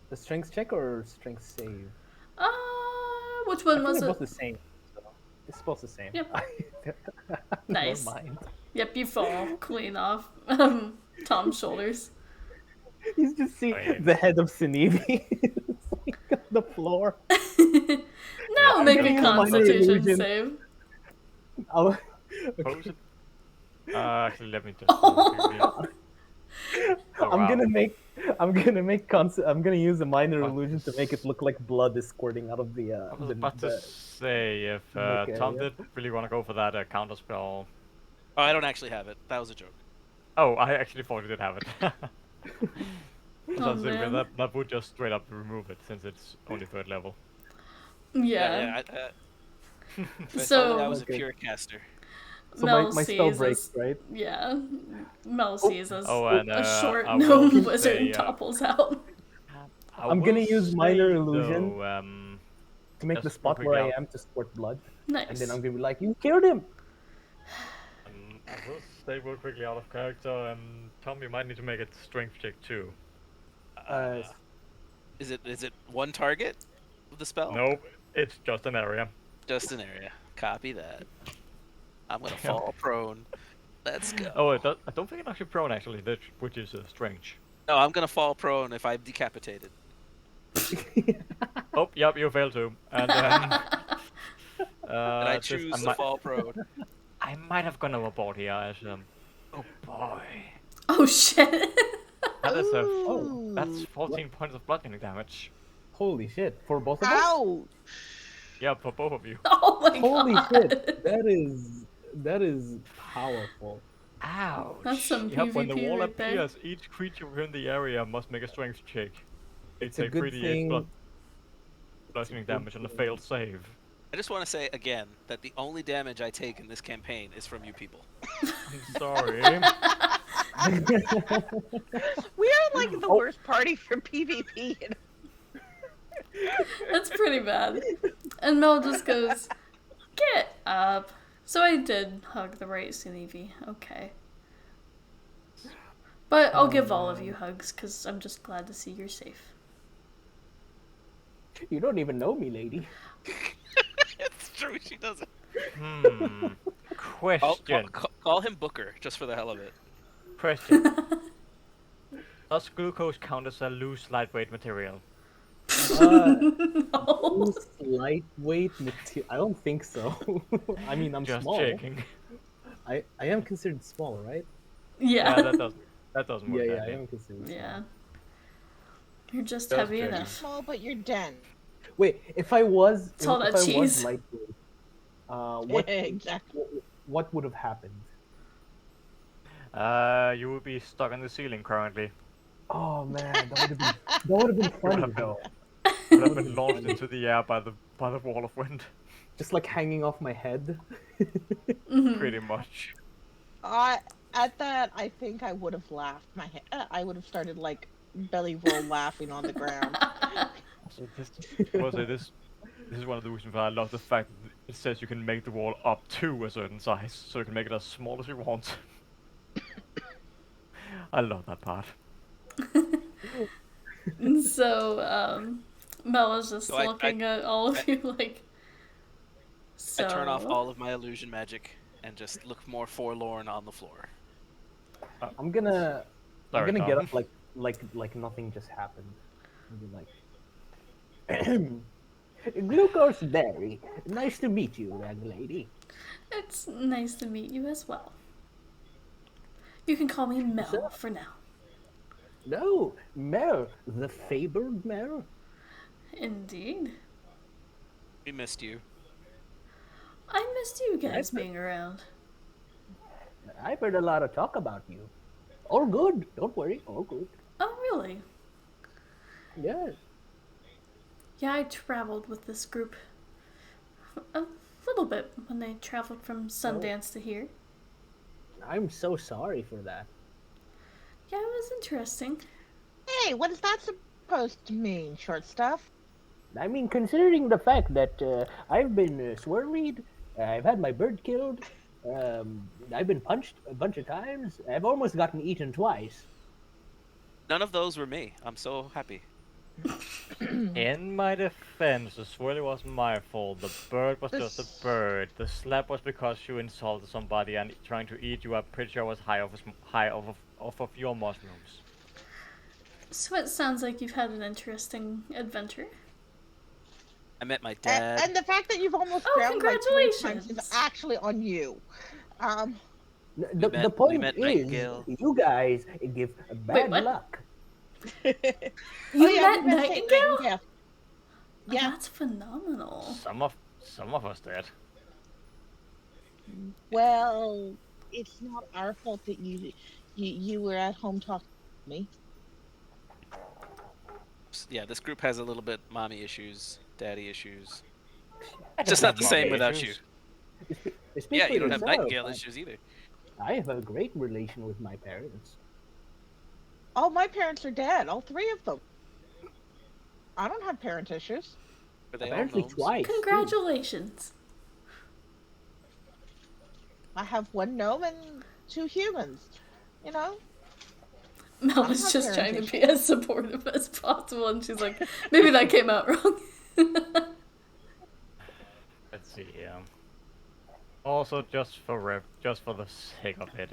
The strength check or strength save? Which I one think was they're it? both the same. So it's both the same. Yep. Never Nice. mind. Yep, you fall clean off Tom's shoulders. He's just seeing Wait. the head of Sinevi. It's like on the floor. Now I'm make gonna a use minor Constitution illusion. save. I'll- Pose okay. it. Actually, let me just. Oh, I'm wow. gonna use a minor What illusion to is- make it look like blood is squirting out of the I was the, about to the say if Okay, Tom yeah. did really want to go for that counter spell. Oh, I don't actually have it. That was a joke. Oh, I actually thought you did have it. Oh, So man. that would just straight up remove it since it's only 3rd level. Yeah. If So- only I was Okay. a pure caster. so Mel my spell sees breaks, as, right? yeah. Mel sees as Oh, and a short I gnome will wizard say, topples out. I'm gonna use minor illusion. Though, To make the Just spot quickly where I out. am to squirt blood, Nice. and then I'm gonna be like, "You killed him." I will stay real quickly out of character. Tom, you might need to make a strength check too. Is it one target of the spell? Nope, it's just an area. Just an area. Copy that. I'm gonna fall prone. Let's go. Oh, I don't think it's actually prone actually, which is strange. No, I'm gonna fall prone if I'm decapitated. Oh, yep, you failed to. And And I just- choose to might- fall prone. I might have gone overboard here as oh boy. Oh shit. That is a Ooh. that's 14 points of bludgeoning damage. Holy shit! For both of us? Ouch. Yeah, for both of you. Oh my Holy god. shit! That is powerful. Ouch. That's some Yep, when the PvP wall right there. appears, each creature within the area must make a strength check. They It's a take good 3d8 thing. bludgeoning good damage on a thing. failed save. I just want to say again that the only damage I take in this campaign is from you people. I'm sorry. We are like the Oh. worst party for PvP. That's pretty bad. And Mel just goes, "Get up." So I did hug the right Evie. Okay. But I'll give all of you hugs because I'm just glad to see you're safe. You don't even know me, lady. It's true, she doesn't. Question. Call him Booker, just for the hell of it. Question. Does glucose count as a loose, lightweight material? No. Loose, lightweight material. I don't think so. I mean, I'm Just small. checking. I am considered small, right? Yeah, Yeah. that doesn't work. Yeah, that I way. am considered small. Yeah. You're just Just heavy checking. You're enough. small, but you're dense. Wait, if I was, It's all if that I was cheese. lightweight, Exactly. what would have happened? You would be stuck in the ceiling currently. Oh man, that would have been funny have been- though. Would have been launched into the air by the wall of wind. Just like hanging off my head. Pretty much. At that, I think I would have laughed. I would have started like belly roll laughing on the ground. So this is one of the reasons why I love the fact that it says you can make the wall up to a certain size, so you can make it as small as you want. I love that part. So, Mel is just So I- looking at all of you like. So. I turn off all of my illusion magic and just look more forlorn on the floor. I'm gonna Sorry, get Tom. up like nothing just happened. And be like, Glucose Berry. Nice to meet you, young lady. It's nice to meet you as well. You can call me Mel Sure. for now. No, Mer, the favored Mer. Indeed. We missed you. I missed you guys being around. I've heard a lot of talk about you. All good. Don't worry. All good. Oh, really? Yes. Yeah, I traveled with this group a little bit when they traveled from Sundance to here. I'm so sorry for that. Yeah, it was interesting. Hey, what is that supposed to mean, short stuff? I mean, considering the fact that I've been swirlied, I've had my bird killed, I've been punched a bunch of times, I've almost gotten eaten twice. None of those were me. I'm so happy. In my defense, the swirly wasn't my fault. The bird was just a bird. The slap was because you insulted somebody and trying to eat you. I'm pretty sure was high off of your mushrooms. So it sounds like you've had an interesting adventure. I met my dad. And the fact that you've almost Oh, drowned like 3 times is congratulations. actually on you. The we point met is, Nightingale. you guys give bad what? luck. You Oh, yeah, met we met Saint Nightingale? Nightingale. Oh, Yeah. that's phenomenal. Some of us did. Well, it's not our fault that you were at home talking to me. Yeah, this group has a little bit mommy issues, daddy issues. I Just don't not the have same mommy without issues. Speak Yeah, for you don't have yourself. Nightingale issues either. I have a great relation with my parents. All my parents are dead, all 3 of them. I don't have parent issues. Were they all Apparently gnomes? twice. too. Congratulations. I have 1 gnome and 2 humans. You know? Mel I'm was not just trying to be parenting. as supportive as possible, and she's like, maybe that came out wrong. Let's see here. Also, just for the sake of it,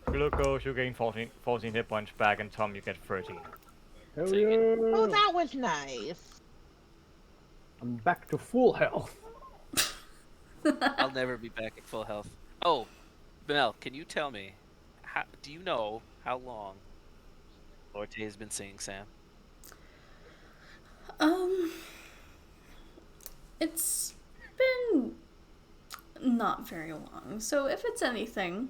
Glucose, you gain 14 hit points back, and Tom, you get 13. Hell Take it. yeah. Oh, that was nice. I'm back to full health. I'll never be back at full health. Oh, Mel, can you tell me, do you know how long Forte has been seeing Sam. It's been not very long. So if it's anything,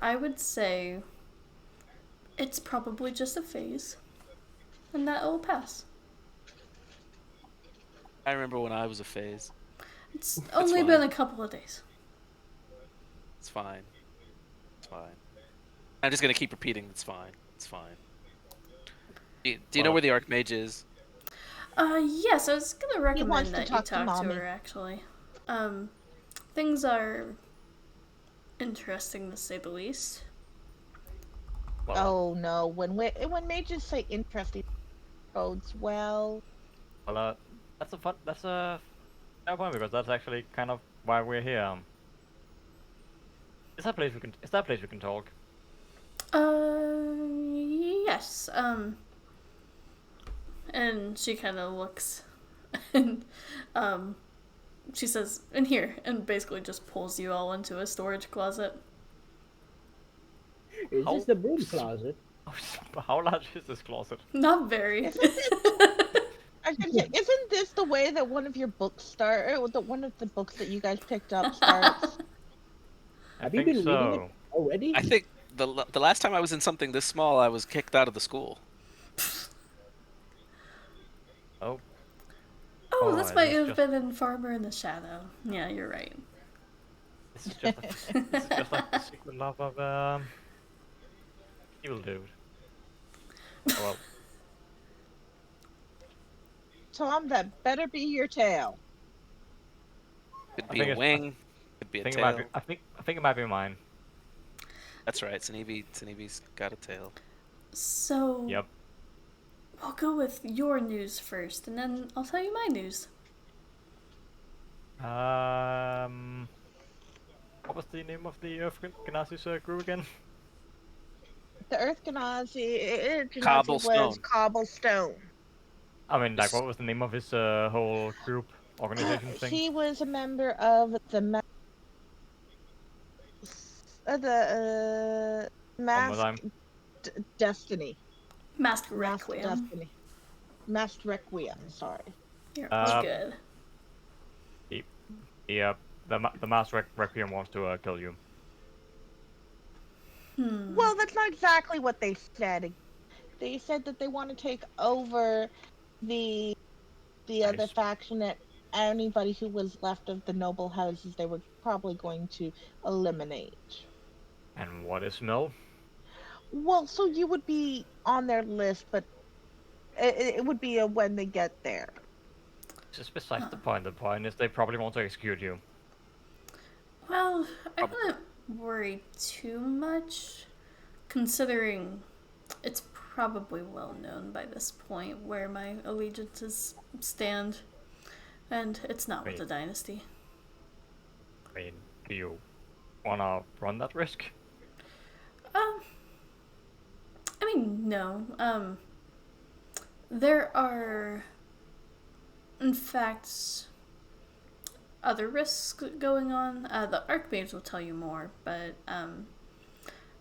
I would say it's probably just a phase, and that will pass. I remember when I was a phase. It's only been a couple of days. It's fine. It's fine. I'm just gonna keep repeating. It's fine. It's fine. Do you know where the Archmage is? Yes, I was gonna wants recommend to that you talk to talk to Mommy. her, actually. Things are interesting to say the least. Well, Oh no, when mages say interesting bodes well. well, that's a fair point because that's actually kind of why we're here. Is that a place we can talk? Yes. And she kind of looks, and she says, "In here," and basically just pulls you all into a storage closet. Is this the broom closet? How large is this closet? Not very. Isn't this? I was gonna say, isn't this the way that one of your books start? One of the books that you guys picked up starts. I Have you think been reading it so. already? I think the last time I was in something this small, I was kicked out of the school. Oh, Oh, this boy, might have been in Farmer in the Shadow. Yeah, you're right. this is just this is just like the secret love of evil dude. Oh, well, Tom, that better be your tail. Could I be think a it's wing. Could be I a think it might be tail. I think it might be mine. That's right. Sanivi's got a tail. So, Yep. we'll go with your news first, and then I'll tell you my news. What was the name of the Earth Genasi's group again? The Earth Genasi was Cobblestone. Cobblestone. I mean, like, what was the name of his whole group organization thing? He was a member of the One more Mask time. Destiny. Masked Masked Requiem. Destiny. Masked Requiem, sorry. You're all good. The Mass Requiem wants to kill you. Well, that's not exactly what they said. They said that they want to take over the other Nice. faction, that anybody who was left of the noble houses they were probably going to eliminate. And what is Mill? Well, so you would be on their list, but it would be when they get there. This is besides the point. The point is they probably want to execute you. Well, I wouldn't worry too much, considering it's probably well known by this point where my allegiances stand, and it's not with the dynasty. I mean, do you wanna run that risk? I mean, no. There are, in fact, other risks going on. The Archmages will tell you more, but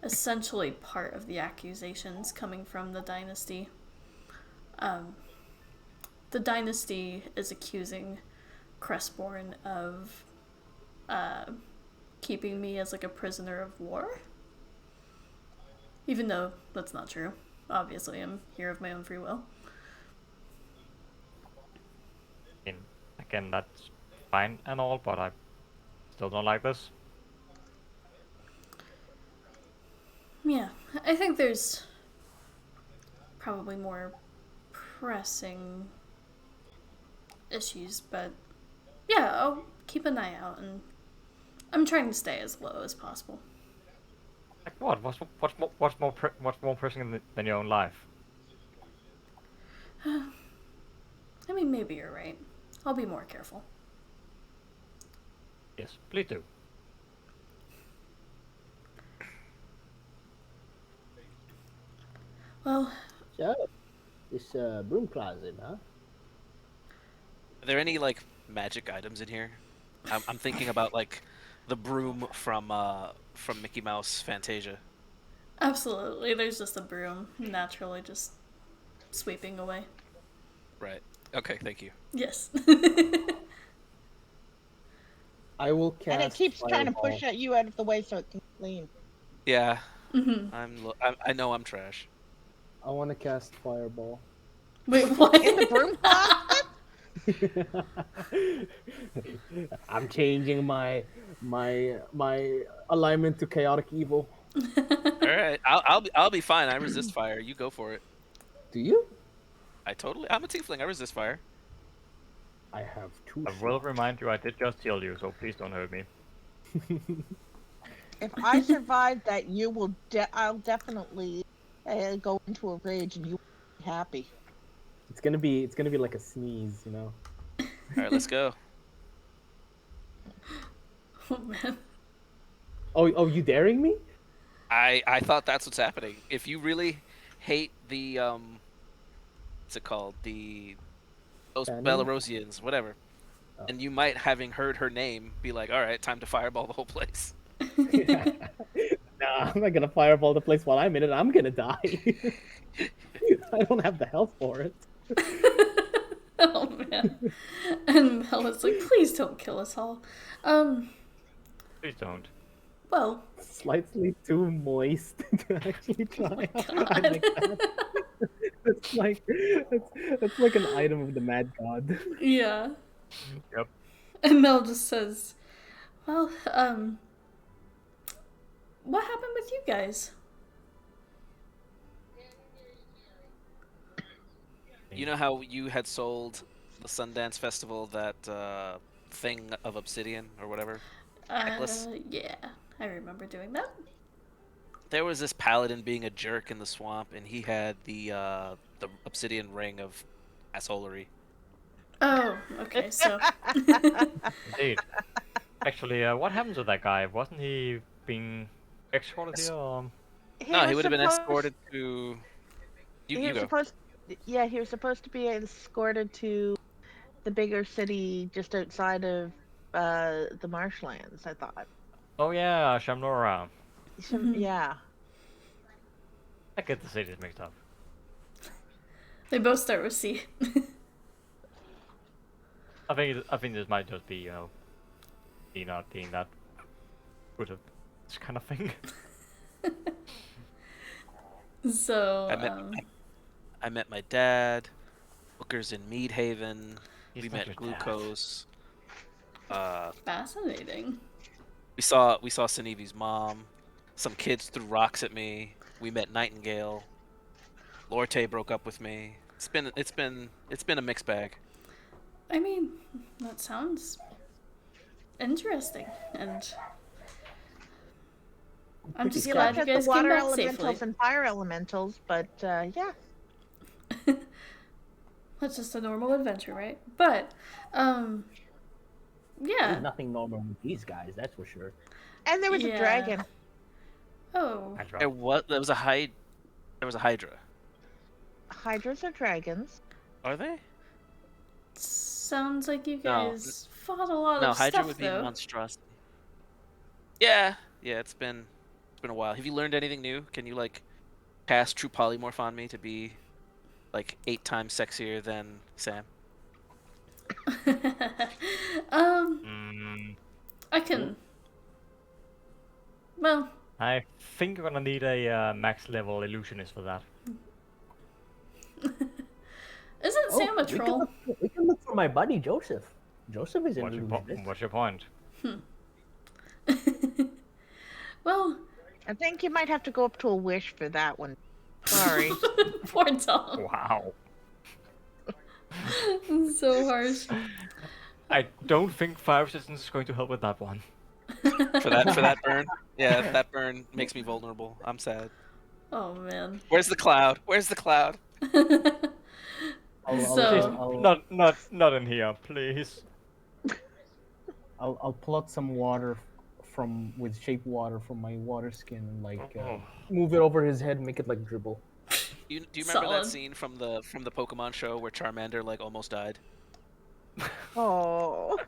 essentially part of the accusations coming from the dynasty. The dynasty is accusing Crestborn of keeping me as like a prisoner of war. Even though that's not true. Obviously, I'm here of my own free will. I mean, again, that's fine and all, but I still don't like this. Yeah, I think there's probably more pressing issues, but yeah, I'll keep an eye out, and I'm trying to stay as low as possible. Like what? What's more pressing than your own life? I mean, maybe you're right. I'll be more careful. Yes, please do. Well, So, this broom closet, huh? Are there any like magic items in here? I'm thinking about like the broom from Mickey Mouse Fantasia. Absolutely. There's just a broom naturally just sweeping away. Right. Okay, thank you. Yes. I will cast And it keeps trying to Fireball. push you out of the way so it can clean. Yeah, hmm I know I'm trash. I want to cast Fireball. Wait, what? In the broom closet? I'm changing my alignment to chaotic evil. All right, I'll be fine. I resist fire. You go for it. Do you? I'm a tiefling. I resist fire. I have 2 I will slots. remind you, I did just heal you, so please don't hurt me. If I survive that, I'll definitely go into a rage and you will be happy. It's gonna be like a sneeze, you know. All right, let's go. Oh man. Oh, you daring me? I thought that's what's happening. If you really hate the what's it called? Those Fanny? Belarosians, whatever. Oh. And you might, having heard her name, be like, all right, time to fireball the whole place. Nah, I'm not gonna fireball the place while I'm in it. I'm gonna die. I don't have the health for it. Oh man. And Mel is like, please don't kill us all. Please don't. Well, Slightly too moist to actually try. I God. like that. That's like that's like an item of the mad god. Yeah. Yep. And Mel just says, well, what happened with you guys? You know how you had sold the Sundance Festival that thing of obsidian or whatever? Necklace? Yeah. I remember doing that. There was this paladin being a jerk in the swamp, and he had the obsidian ring of assholery. Oh, okay, so. Indeed. Actually, what happened to that guy? Wasn't he being escorted here? Or... No, he was would have been supposed- escorted to. He You was go. supposed. Yeah, he was supposed to be escorted to the bigger city just outside of the marshlands. I thought. Oh yeah, Shamnora. Yeah. I get the cities mixed up. They both start with C. I think this might just be, you know, me not being that good at this kind of thing. So, I met my dad. Booker's in Meadhaven. He's We not met your dad. Glucose. fascinating. We saw Sinevi's mom. Some kids threw rocks at me. We met Nightingale. Lorte broke up with me. It's been a mixed bag. I mean, that sounds interesting, and I'm just Pretty glad Except you at guys the came water back elementals safely. and fire elementals, but yeah. That's just a normal adventure, right? But, There's yeah. nothing normal with these guys, that's for sure. And there was Yeah. a dragon. Oh, I There dropped. was a Hydra. Hydras are dragons. Are they? sounds like you No. guys fought a lot No, of Hydra stuff, would be though. monstrosity. Yeah, it's been a while. Have you learned anything new? Can you like cast true polymorph on me to be like 8 times sexier than Sam? Mm, I can. Well, I think you're gonna need a max level illusionist for that. isn't Sam a we can troll? we can look for my buddy Joseph. Joseph is an illusionist. What's your point? Well, I think you might have to go up to a wish for that one. Sorry. poor Tom. Wow. So harsh. I don't think fire resistance is going to help with that one. For that burn? Yeah, that burn makes me vulnerable. I'm sad. Oh man. Where's the cloud? Where's the cloud? So- Not in here, please. I'll pull out some water with shape water from my water skin and like Oh. move it over his head and make it like dribble. Do you remember Solid. that scene from the Pokemon show where Charmander like almost died? Oh.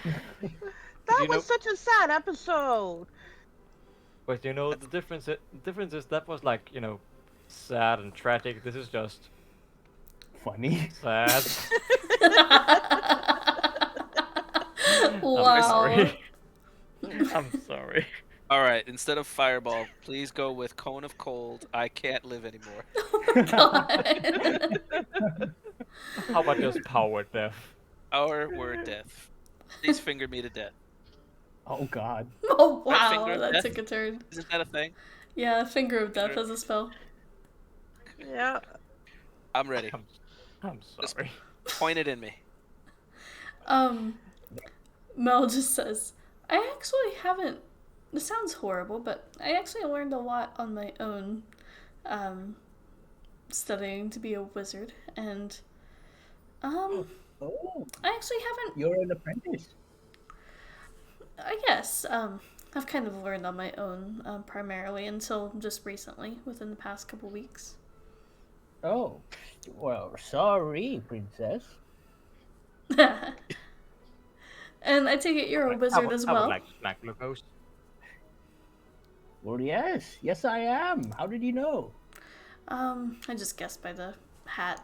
you That know- was such a sad episode. But you know, the difference is that was like, sad and tragic. This is just Funny. sad. I'm Wow. sorry. I'm sorry. All right, instead of fireball, please go with cone of cold. I can't live anymore. God. How about just power death? Our word death. Please finger me to death. Oh God. Oh Right, finger wow, of that death? took a turn. Isn't that a thing? Yeah, Finger of Death Finger- as a spell. Yeah. I'm ready. I'm Just sorry. point it in me. Mel just says, I actually haven't. This sounds horrible, but I actually learned a lot on my own, studying to be a wizard, and Oh, I actually haven't. you're an apprentice. I guess I've kind of learned on my own, primarily until just recently, within the past couple weeks. Oh, well, sorry, princess. And I take it you're a wizard as I would well. like to smack Glucose. Well, yes, I am. How did you know? I just guessed by the hat.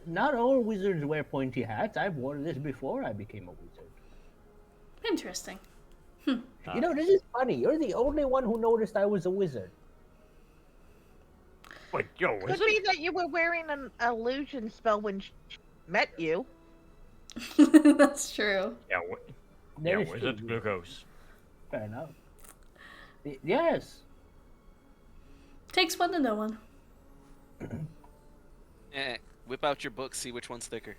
Not all wizards wear pointy hats. I've worn this before I became a wizard. Interesting. You know, this is funny. You're the only one who noticed I was a wizard. Wait, yo, Could is it? be that you were wearing an illusion spell when she met you. That's true. Yeah, That is was it true. Glucose? Fair enough. Yes. Takes one to know one. Whip out your book, see which one's thicker.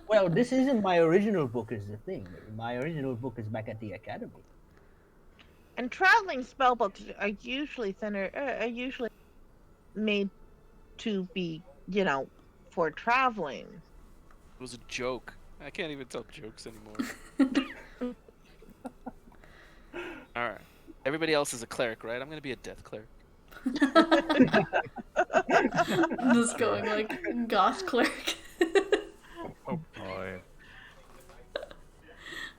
Well, this isn't my original book, is the thing. My original book is back at the academy. And traveling spell books are usually usually made to be, for traveling. It was a joke. I can't even tell jokes anymore. Alright. Everybody else is a cleric, right? I'm gonna be a death cleric. Just going like goth cleric. Oh boy.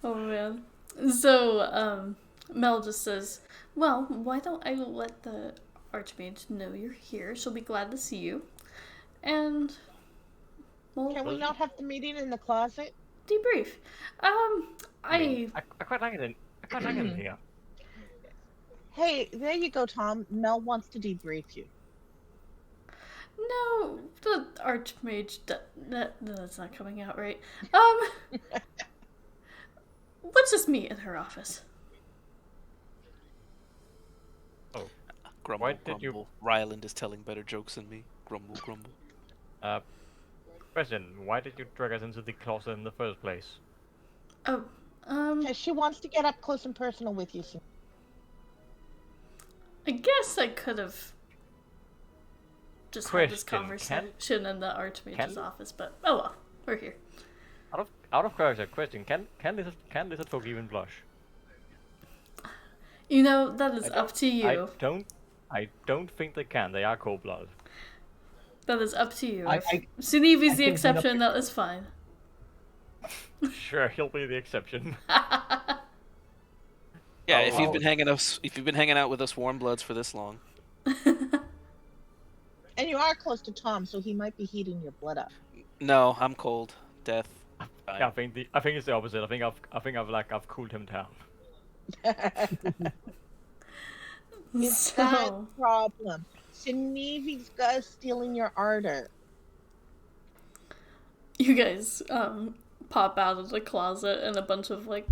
Oh man. So, Mel just says, well, why don't I let the Archmage know you're here? She'll be glad to see you. And, well, Can we not have the meeting in the closet? debrief. I quite like it. I quite like it in here. Hey, there you go, Tom. Mel wants to debrief you. No, the Archmage, that's not coming out right. Let's just meet in her office. Oh, Grumble, Why did you- grumble. Ryland is telling better jokes than me. Grumble, grumble. question. Why did you drag us into the closet in the first place? Oh, She wants to get up close and personal with you. I guess I could have just had this Question, conversation in the Archmage's can- office, but oh well, we're here. Out of character, question. Can lizard folk even blush? You know, that is up to you. I don't think they can. They are cold-blooded. That is up to you. I- If I- Sunevi's I the can exception, that is fine. Sure, he'll be the exception. Yeah, Oh, if you've oh. been hanging out with us warm bloods for this long. And you are close to Tom, so he might be heating your blood up. No, I'm cold. Death. Fine. Yeah, I think it's the opposite. I think I've cooled him down. It's that So, problem. Sinevi's got stealing your ardor. you guys pop out of the closet, and a bunch of like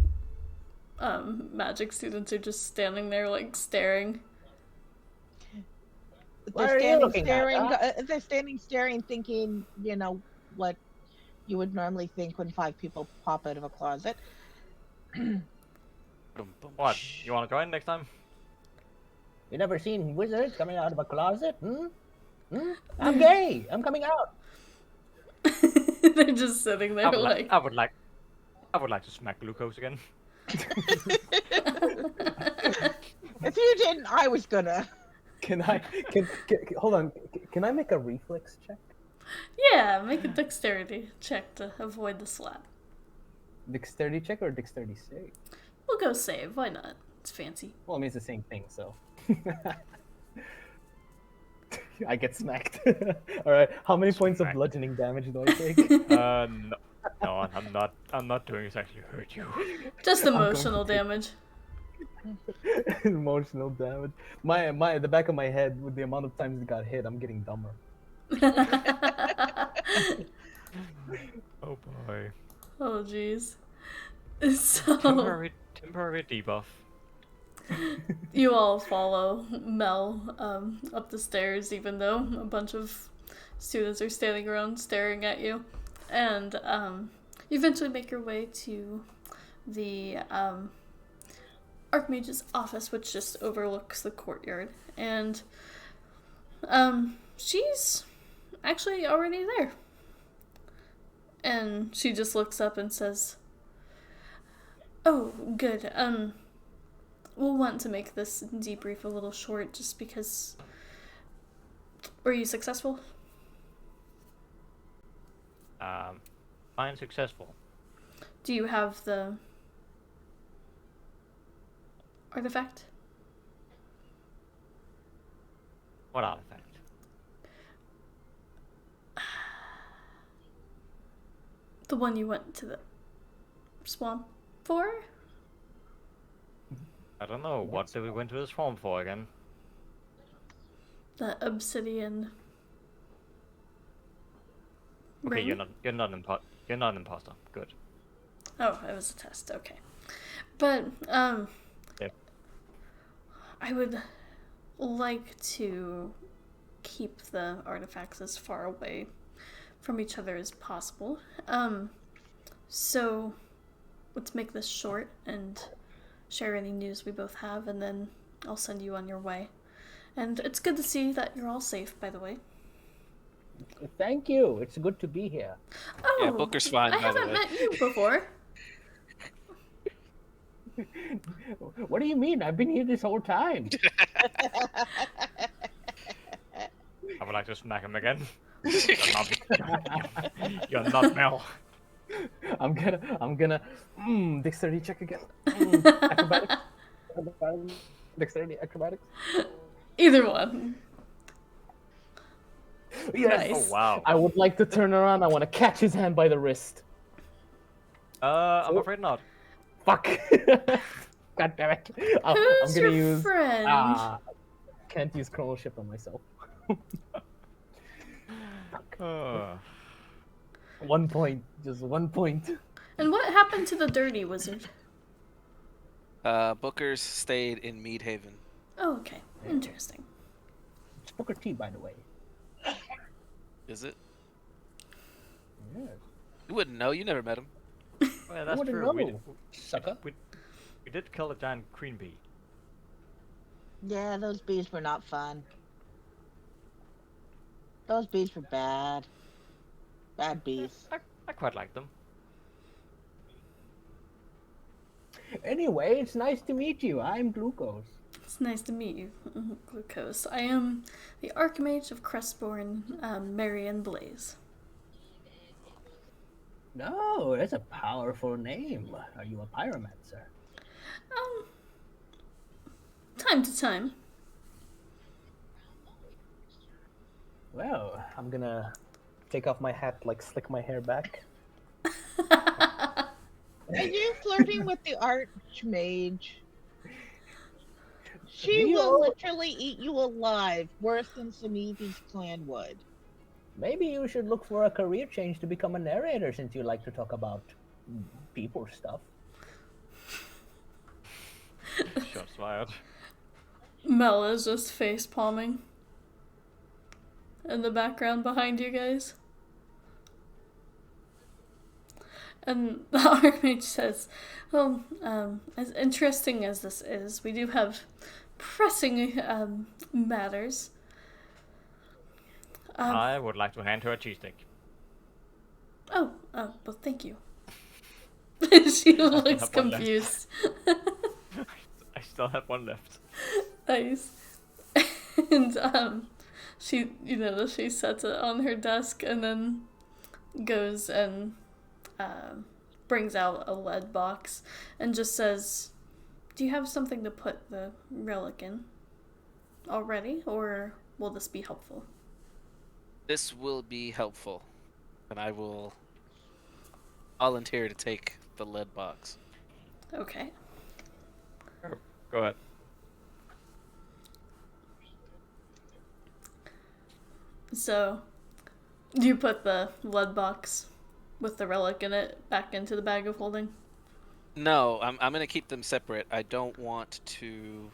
magic students are just standing there like staring. What are you looking at, They're standing staring, thinking, what you would normally think when 5 people pop out of a closet. Bum, bum, What? shh. You want to join next time? You never seen wizards coming out of a closet? I'm gay. I'm coming out. They're just sitting there like. I would like to smack Glucose again. If you didn't, I was gonna. Can hold on? Can I make a reflex check? Yeah, make a dexterity check to avoid the slap. Dexterity check or dexterity save? We'll go save. Why not? It's fancy. Well, it means the same thing, so. I get smacked. All right. How many points of Smacked. bludgeoning damage do I take? No, no, I'm not. I'm not doing this to actually hurt you. Just going to emotional take- damage. Emotional damage. The back of my head, with the amount of times it got hit, I'm getting dumber. Oh boy. Oh jeez. So Temporary debuff. you all follow Mel up the stairs, even though a bunch of students are standing around staring at you, and you eventually make your way to the Archmage's office, which just overlooks the courtyard, and she's actually already there. And she just looks up and says, "Oh, good. We'll want to make this debrief a little short just because... Were you successful?" Fine, successful. Do you have the artifact? What artifact? The one you went to the swamp for? I don't know. What did we went to the swamp for again? The obsidian Okay, ring? you're not an imposter. Good. Oh, it was a test. Okay. But, Yep. I would like to keep the artifacts as far away from each other as possible. So let's make this short and share any news we both have, and then I'll send you on your way. And it's good to see that you're all safe, by the way. Thank you. It's good to be here. Oh, Yeah, Booker's fine, I by the haven't way. met you before. What do you mean? I've been here this whole time. I would like to smack him again. You're not Mel. I'm gonna dexterity check again. Acrobatics. Dexterity, acrobatics. Either one. Yes. Nice. Oh wow. I would like to turn around. I want to catch his hand by the wrist. I'm afraid not. Fuck. God damn it. I'm Who's gonna your use. friend? Can't use chrono shift on myself. Uh, 1 point. Just 1 point. And what happened to the dirty wizard? Booker's stayed in Meadhaven. Oh, okay. Interesting. It's Booker T, by the way. Is it? Yeah. You wouldn't know. You never met him. well, that's wouldn't true. know, sucker. We did kill a giant queen bee. Yeah, those bees were not fun. Those bees were bad. Bad bees. I quite like them. Anyway, it's nice to meet you. I'm Glucose. It's nice to meet you, Glucose. I am the Archmage of Crestborn, Marion Blaze. No, that's a powerful name. Are you a pyromancer? Time to time. Well, I'm gonna take off my hat, like slick my hair back. Are you flirting with the Archmage? She will literally eat you alive, worse than Sanivi's clan would. Maybe you should look for a career change to become a narrator, since you like to talk about people stuff. Shots fired. Mel is just face palming in the background behind you guys. And the Archmage says, "Well, as interesting as this is, we do have pressing matters. I would like to hand her a cheese stick. Well, thank you." She looks have one left. confused. I still have one left. Nice. And she, she sets it on her desk and then goes and brings out a lead box and just says, do you have something to put the relic in already, or will this be helpful? This will be helpful, and I will volunteer to take the lead box. Okay. Go ahead. So, do you put the lead box with the relic in it back into the bag of holding? No, I'm gonna keep them separate. I don't want to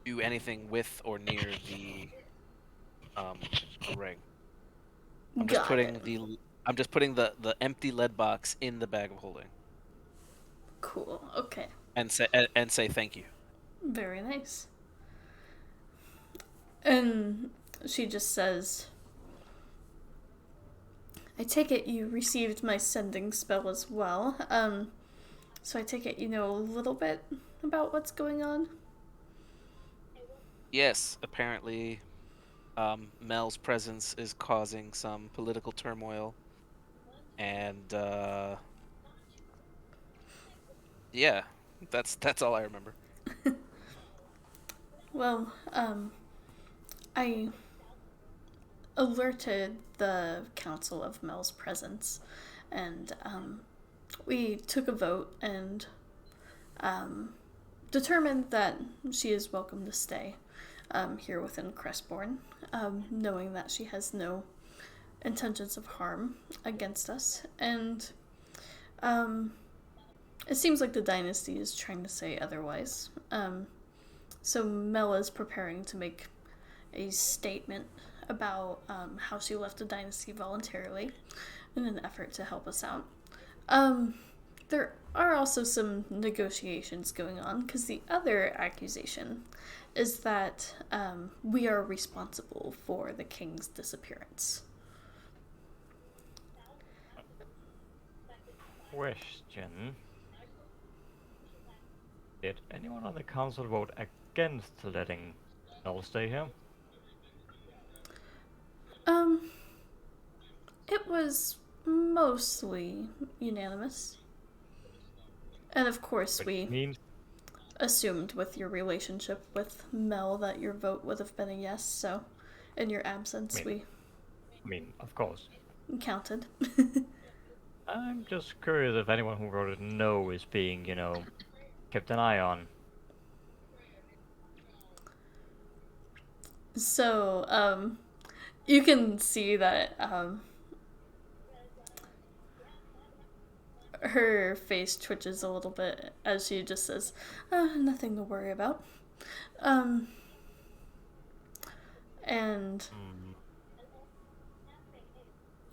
do anything with or near the ring. I'm just Got it. putting the empty lead box in the bag of holding Cool. Okay. and say thank you. Very nice. And she just says, I take it you received my sending spell as well. So I take it you know a little bit about what's going on? Yes, apparently Mel's presence is causing some political turmoil, and yeah, that's all I remember. Well, I alerted the council of Mel's presence, and we took a vote and determined that she is welcome to stay here within Crestbourne, knowing that she has no intentions of harm against us. And it seems like the dynasty is trying to say otherwise. So Mel is preparing to make a statement about how she left the dynasty voluntarily in an effort to help us out. There are also some negotiations going on because the other accusation is that we are responsible for the king's disappearance. Question. Did anyone on the council vote against letting Noel stay here? It was mostly unanimous. And of course, Which we means assumed with your relationship with Mel that your vote would have been a yes, so in your absence, we of course. counted. I'm just curious if anyone who voted no is being, kept an eye on. So, you can see that her face twitches a little bit as she just says, nothing to worry about. And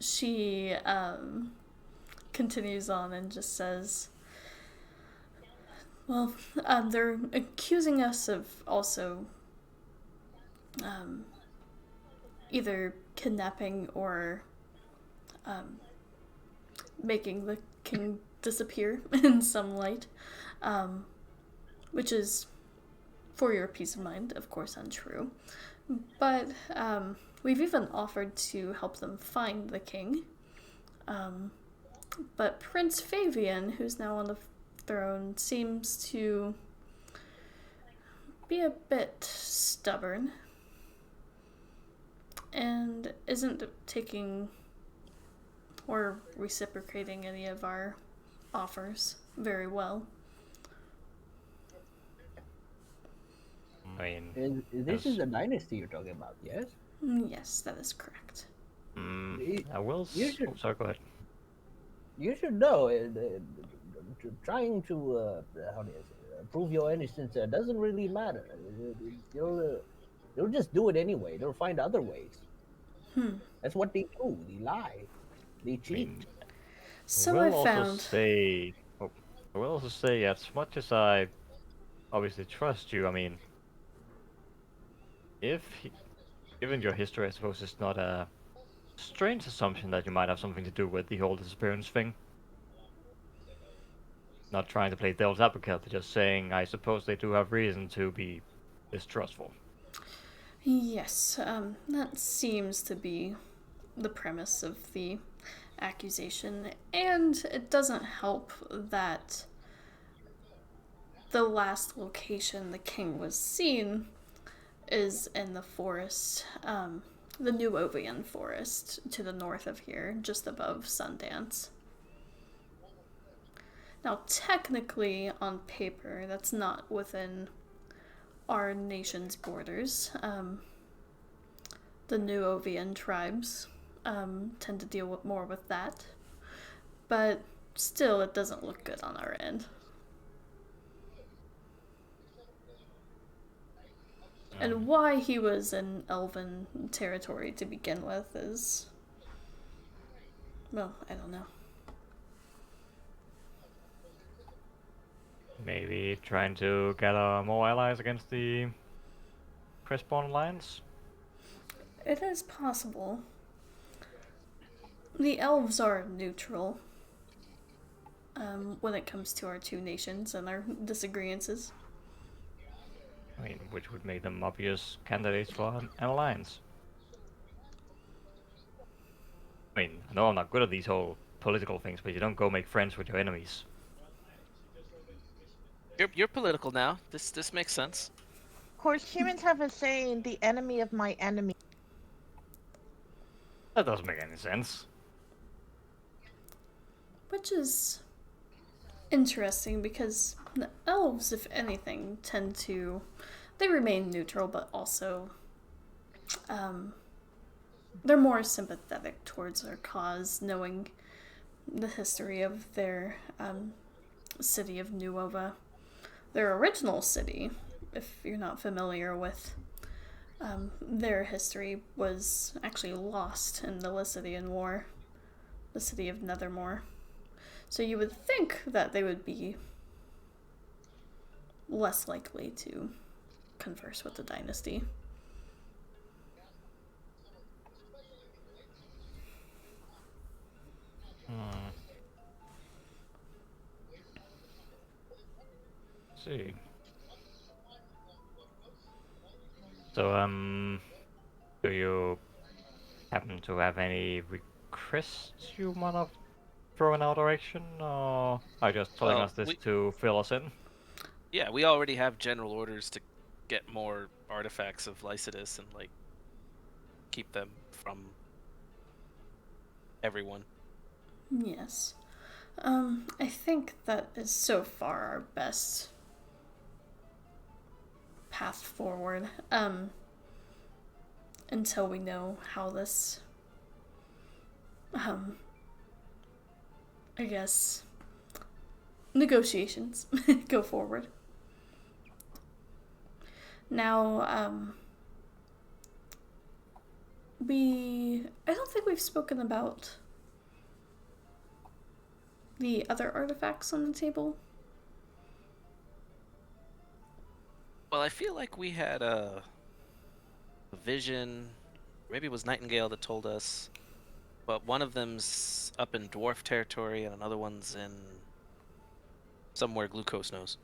she continues on and just says, well, they're accusing us of also either kidnapping or making the king disappear in some light, which is, for your peace of mind, of course, untrue. But we've even offered to help them find the king. But Prince Fabian, who's now on the throne, seems to be a bit stubborn and isn't taking or reciprocating any of our offers very well. I mean, This is the dynasty you're talking about, yes? Yes, that is correct. I will. Sorry, go ahead. You should know. Trying to how do you say, prove your innocence doesn't really matter. They'll just do it anyway. They'll find other ways. That's what they do. They lie. They cheat. So I found. I will also say, as much as I obviously trust you, I mean, given your history, I suppose it's not a strange assumption that you might have something to do with the whole disappearance thing. Not trying to play devil's advocate, just saying I suppose they do have reason to be distrustful. Yes, that seems to be the premise of the accusation, and it doesn't help that the last location the king was seen is in the forest, the New Ovian forest to the north of here, just above Sundance. Now, technically, on paper, that's not within our nation's borders. The New Ovian tribes tend to deal more with that, but still, it doesn't look good on our end. And why he was in Elven territory to begin with is, well, I don't know. Maybe trying to get more allies against the Crestborn Alliance? It is possible. The elves are neutral when it comes to our two nations and our disagreements. I mean, which would make them obvious candidates for an alliance. I mean, I know I'm not good at these whole political things, but you don't go make friends with your enemies. You're political now. This makes sense. Of course, humans have a saying, the enemy of my enemy. That doesn't make any sense. Which is interesting because the elves, if anything, tend to... They remain neutral, but also... they're more sympathetic towards our cause, knowing the history of their city of Nuova. Their original city, if you're not familiar with their history, was actually lost in the Lycidian War, the city of Nethermore. So you would think that they would be less likely to converse with the dynasty. See. So, do you happen to have any requests you wanna throw in our direction, or are you just telling Well, us this to fill us in? Yeah, we already have general orders to get more artifacts of Lycidas and like keep them from everyone. Yes. I think that is so far our best path forward. Until we know how this, I guess, negotiations go forward. Now, I don't think we've spoken about the other artifacts on the table. Well, I feel like we had a vision. Maybe it was Nightingale that told us, but one of them's up in dwarf territory and another one's in somewhere Glucose knows.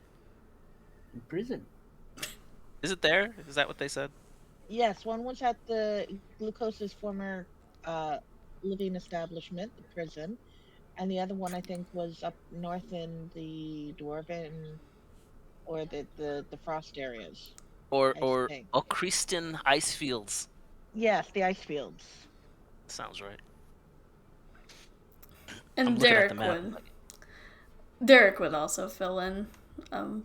In prison. Is it there? Is that what they said? Yes, one was at the Glucose's former living establishment, the prison, and the other one I think was up north in the Dwarven or the Frost areas. Or I think. Okristen ice fields. Yes, the ice fields. Sounds right. And I'm looking at the map. Derek would also fill in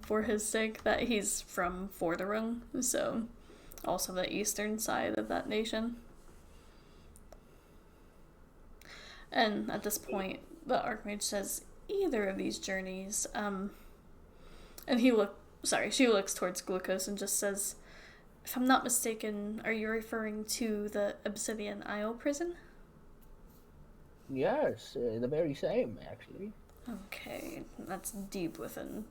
for his sake that he's from Forderung, so also the eastern side of that nation. And at this point, the Archmage says either of these journeys, and she looks towards Glucose and just says, if I'm not mistaken, are you referring to the Obsidian Isle prison? Yes, the very same, actually. Okay, that's deep within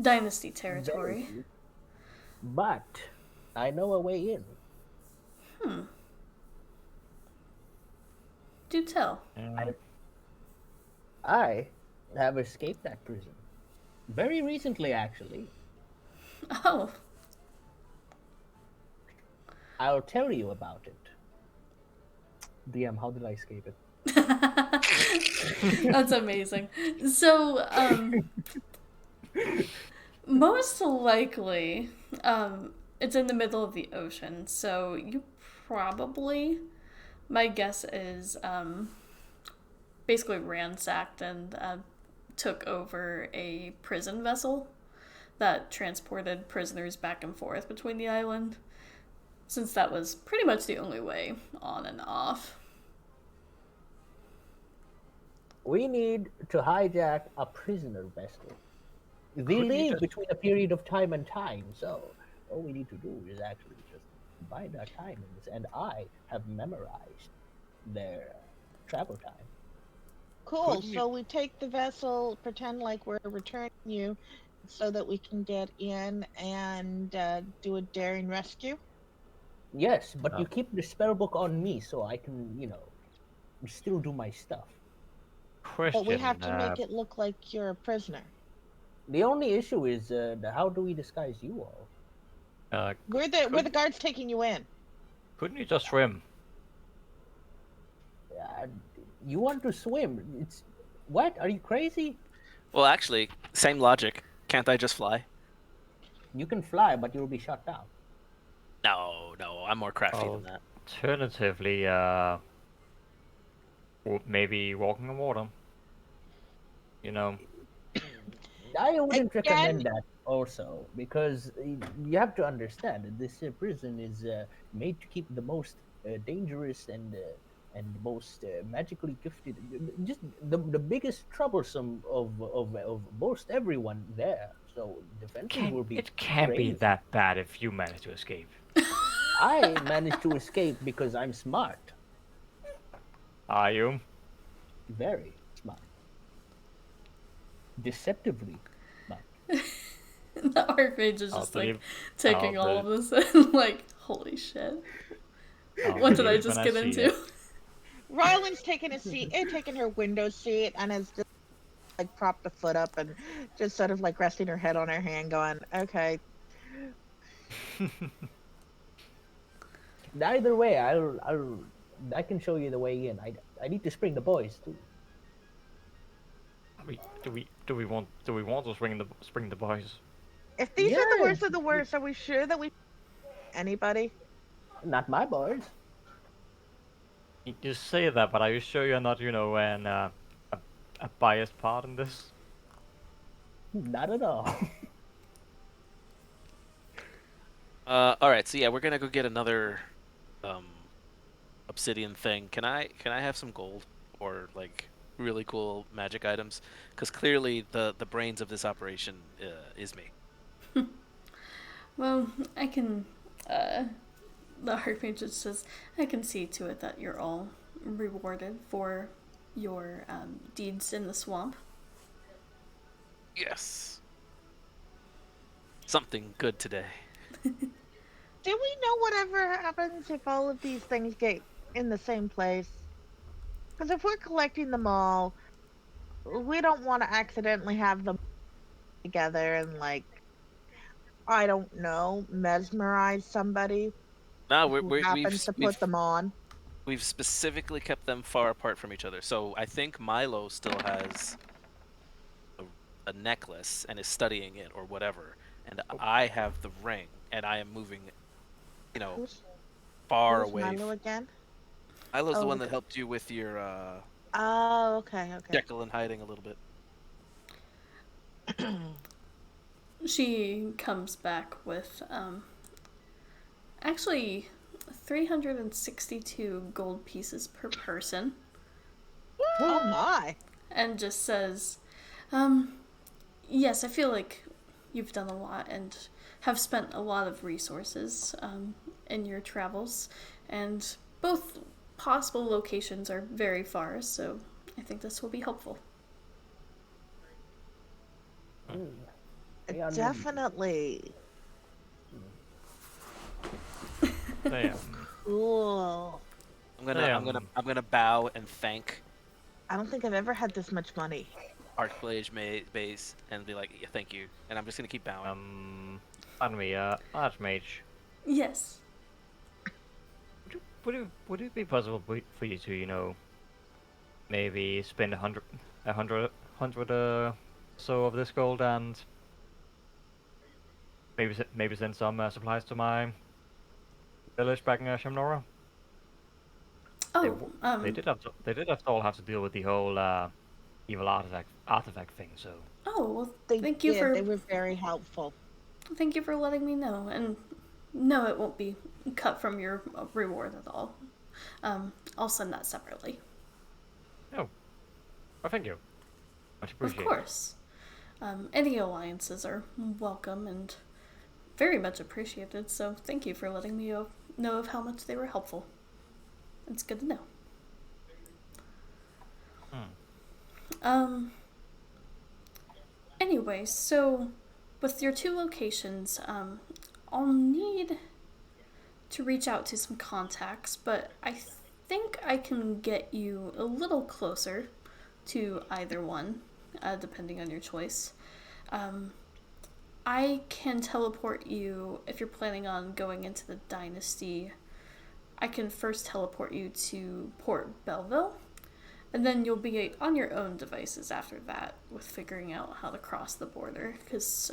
dynasty territory. Very deep. But I know a way in. Do tell. I have escaped that prison. Very recently, actually. Oh. I'll tell you about it. DM, how did I escape it? That's amazing. So, Most likely, it's in the middle of the ocean, so you probably, my guess is, basically ransacked and took over a prison vessel that transported prisoners back and forth between the island, since that was pretty much the only way on and off. We need to hijack a prisoner vessel. They Couldn't you leave just- between a period of time and time, so all we need to do is actually just bind our timings, and I have memorized their travel time. Cool. Couldn't you- So we take the vessel, pretend like we're returning you, so that we can get in and do a daring rescue. Yes, but you Oh. keep the spell book on me so I can, still do my stuff. But we Question. have to make it look like you're a prisoner. The only issue is how do we disguise you all? We're the guards taking you in. Couldn't you just swim? Uh, you want to swim? It's what? Are you crazy? Well, actually, same logic. Can't I just fly? You can fly, but you'll be shot down. No, no, I'm more crafty than that. Alternatively, maybe walking on water. You know. I wouldn't Again? recommend that also because you have to understand that this prison is made to keep the most dangerous and most magically gifted, just the biggest troublesome of most everyone there. So defenses will be It can't be crazy. that bad if you manage to escape. I managed to escape because I'm smart, Are you? very smart, deceptively smart. The Archmage is I'll just like believe- taking I'll all of this and like, holy shit. I'll What did I believe just when get see into? it. Ryland's taken taken her window seat and has just like propped a foot up and just sort of like resting her head on her hand, going, "Okay, Either way, I can show you the way in. I need to spring the boys too. Do we want to spring the boys? if these are the Yeah. worst of the worst, are we sure that we anybody?" Not my boys. You say that, but are you sure you're not, a biased part in this? Not at all. All right, so yeah, we're gonna go get another obsidian thing. Can I have some gold or like really cool magic items? Because clearly the brains of this operation is me. Well, I can. The Archmage just says, I can see to it that you're all rewarded for your deeds in the swamp. Yes. Something good today. Do we know whatever happens if all of these things get in the same place? Because if we're collecting them all, we don't want to accidentally have them together and like, I don't know, mesmerize somebody No, who happens to put them on. we've specifically kept them far apart from each other. So I think Milo still has a necklace and is studying it or whatever, and I have the ring and I am moving, Who's, far who's away. Milo again? Milo's the Oh, one that okay. helped you with your Oh, okay. Jekyll and hiding a little bit. She comes back with actually 362 gold pieces per person Oh my. and just says, yes, I feel like you've done a lot and have spent a lot of resources in your travels, and both possible locations are very far, so I think this will be helpful. Yeah, Definitely. Damn. Cool. I'm gonna bow and thank I don't think I've ever had this much money. Archmage Base and be like, yeah, thank you, and I'm just gonna keep bowing. Pardon me, Archmage. Yes. Would it be possible for you to, maybe spend a hundred so of this gold and maybe send some supplies to my village back in Shamnora. They, Oh, w- they did have to all have to deal with the whole evil artifact thing. So oh, well, They thank you did. for They were very helpful. letting me know. And no, it won't be cut from your reward at all. I'll send that separately. oh, well, thank you, much Of appreciated. course. Any alliances are welcome and very much appreciated, so thank you for letting me know of how much they were helpful. It's good to know. Hmm. Anyway, so with your 2 locations, I'll need to reach out to some contacts, but I think I can get you a little closer to either one, depending on your choice. I can teleport you if you're planning on going into the Dynasty. I can first teleport you to Port Belleville, and then you'll be on your own devices after that with figuring out how to cross the border, because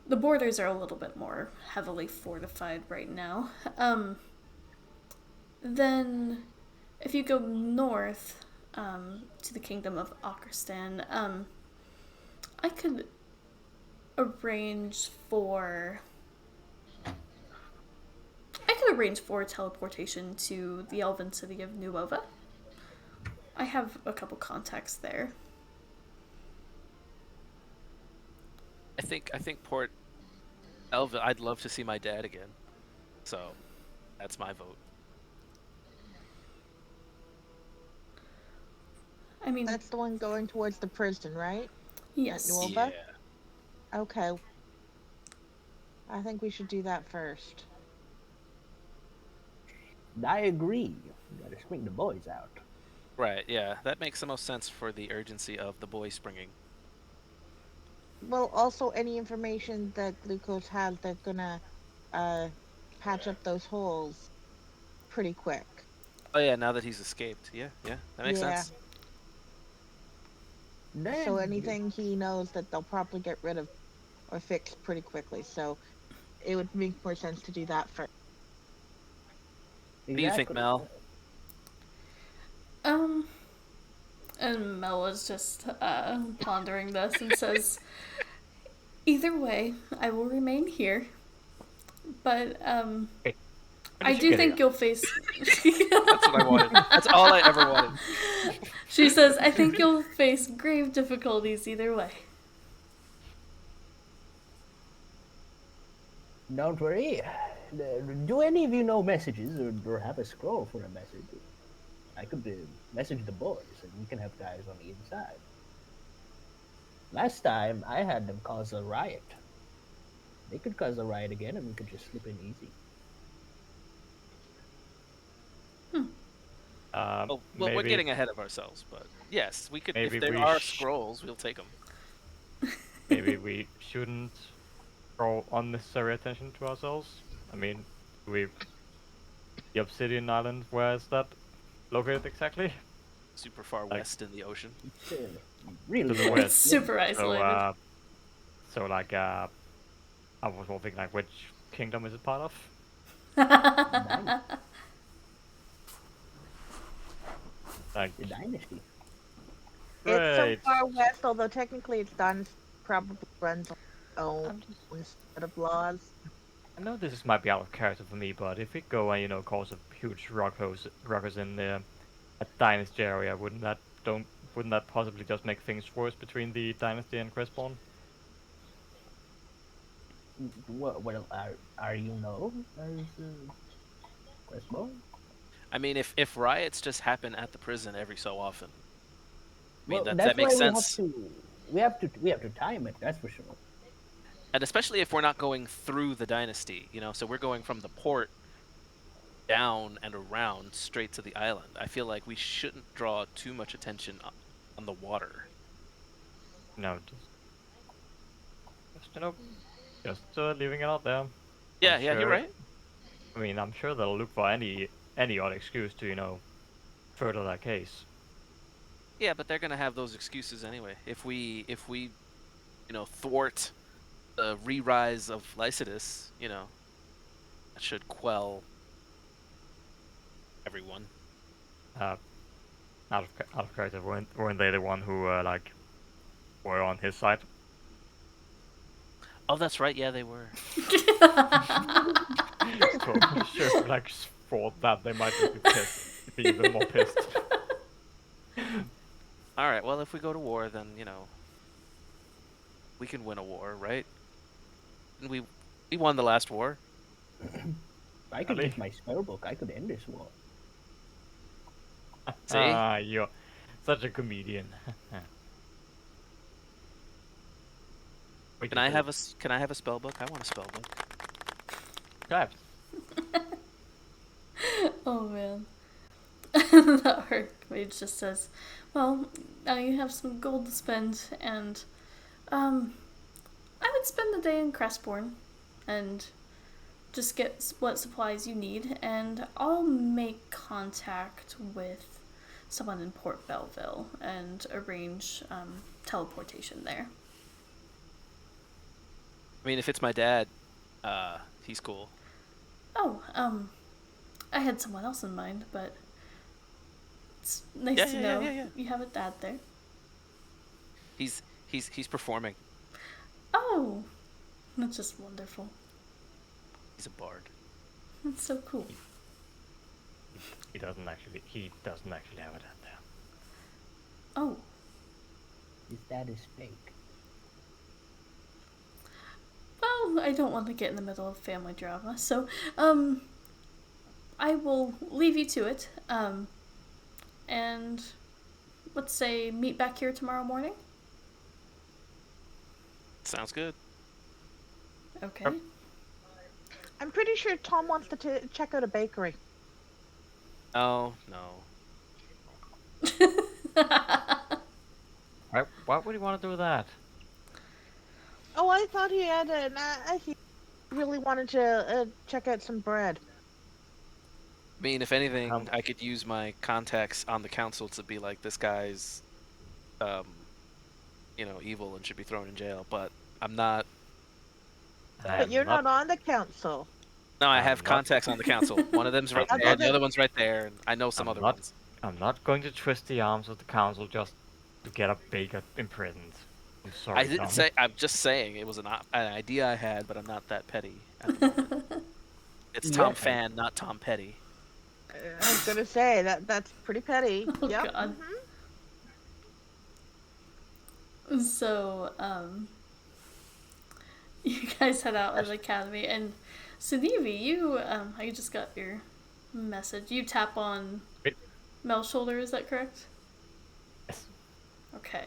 the borders are a little bit more heavily fortified right now. Then, if you go north to the Kingdom of Akristan, I could arrange for teleportation to the elven city of Nuova. I have a couple contacts there. I think Port Elva. I'd love to see my dad again. So that's my vote. I mean, That's the one going towards the prison, right? yes. Nuova? Okay. I think we should do that first. I agree. You gotta swing the boys out. Right, yeah. That makes the most sense for the urgency of the boy springing. Well, also any information that Glucose has, they're gonna patch up those holes pretty quick. Oh yeah, now that he's escaped. Yeah, that makes Yeah. sense. Then So anything he knows that they'll probably get rid of or fix pretty quickly. So it would make more sense to do that first. What do you think, exactly. Mel? And Mel is just pondering this and says, either way, I will remain here. But Hey, when I did you do get think here? you'll face. That's what I wanted. That's all I ever wanted. She says, I think you'll face grave difficulties either way. Don't worry. Do any of you know messages or have a scroll for a message? I could message the boys and we can have guys on the inside. Last time I had them cause a riot. They could cause a riot again and we could just slip in easy. Well, we're Maybe getting ahead of ourselves, but yes, we could. maybe If there we are sh- scrolls, we'll take them. maybe we shouldn't draw unnecessary attention to ourselves. I mean, the Obsidian Island, where is that located exactly? Super far Like- west in the ocean. It's really To the nice. west. It's super isolated. I was more thinking like, which kingdom is it part of? Nice. Like, The dynasty. It's so great. far west, although technically it's done probably runs on its own set of laws. I know might be out of character for me, but if we go and cause a huge ruckus in the dynasty area, wouldn't that possibly just make things worse between the dynasty and Crestborn? Well, are you know as Questbone? I mean, if riots just happen at the prison every so often, I mean Well, that that's makes why sense. we have to time it. That's for sure. And especially if we're not going through the dynasty, so we're going from the port down and around straight to the island. I feel like we shouldn't draw too much attention on the water. No, just leaving it out there. Yeah, I'm you're sure- right. I mean, I'm sure they'll look for any odd excuse to further that case. Yeah, but they're gonna have those excuses anyway. If we thwart the re-rise of Lycidas, you know, that should quell everyone. Out of character, weren't they the one who like were on his side? Oh, that's right. Yeah, they were. So sure, like thought that they might just be pissed, be even more pissed. All right. Well, if we go to war, then you know we can win a war, right? And we won the last war. If I could Really? use my spell book, I could end this war. See? Ah, you're such a comedian. Can I have a spell book? I want a spell book. Claps. Oh man. The Archmage just says, well, now you have some gold to spend, and I would spend the day in Crestbourne and just get what supplies you need, and I'll make contact with someone in Port Belleville and arrange teleportation there. I mean, if it's my dad, he's cool. Oh, I had someone else in mind, but it's nice Yeah, to yeah, know yeah. you have a dad there. He's performing. Oh, that's just wonderful. He's a bard. That's so cool. He doesn't actually have a dad there. Oh, His dad is fake. well, I don't want to get in the middle of family drama, so, I will leave you to it, and let's say meet back here tomorrow morning. Sounds good. Okay. Yep. I'm pretty sure Tom wants to check out a bakery. Oh no. Why would you want to do that? Oh, I thought he had he really wanted to check out some bread. I mean, if anything, Um, I could use my contacts on the council to be like, this guy's, you know, evil and should be thrown in jail. But I'm not. But you're not on the council. No, I I'm have not- contacts on the council. One of them's right I'm there, not- the other one's right there, and I know some other ones. I'm not going to twist the arms of the council just to get a baker imprisoned. I'm sorry, I didn't Tom. say. I'm just saying it was an idea I had, but I'm not that petty. At the moment. It's Tom Yeah. Fan, not Tom Petty. I was gonna say that's pretty petty. Oh, Yep. God. mhm. So, you guys head out of the academy, and Sunevi, you, I just got your message. You tap on Wait. Mel's shoulder, is that correct? Yes. Okay.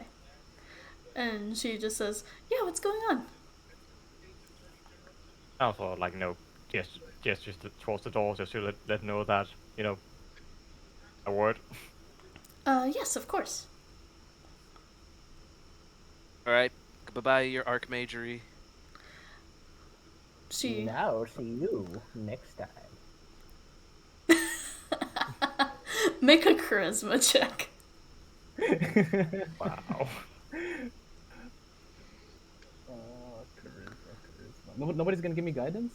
And she just says, yeah, what's going on? Also, like, gestures towards the door just to let know that, a word. Yes, of course. All right, bye bye, your archmagery. She Now see you next time. make a charisma check. Wow. Charisma. Nobody's gonna give me guidance?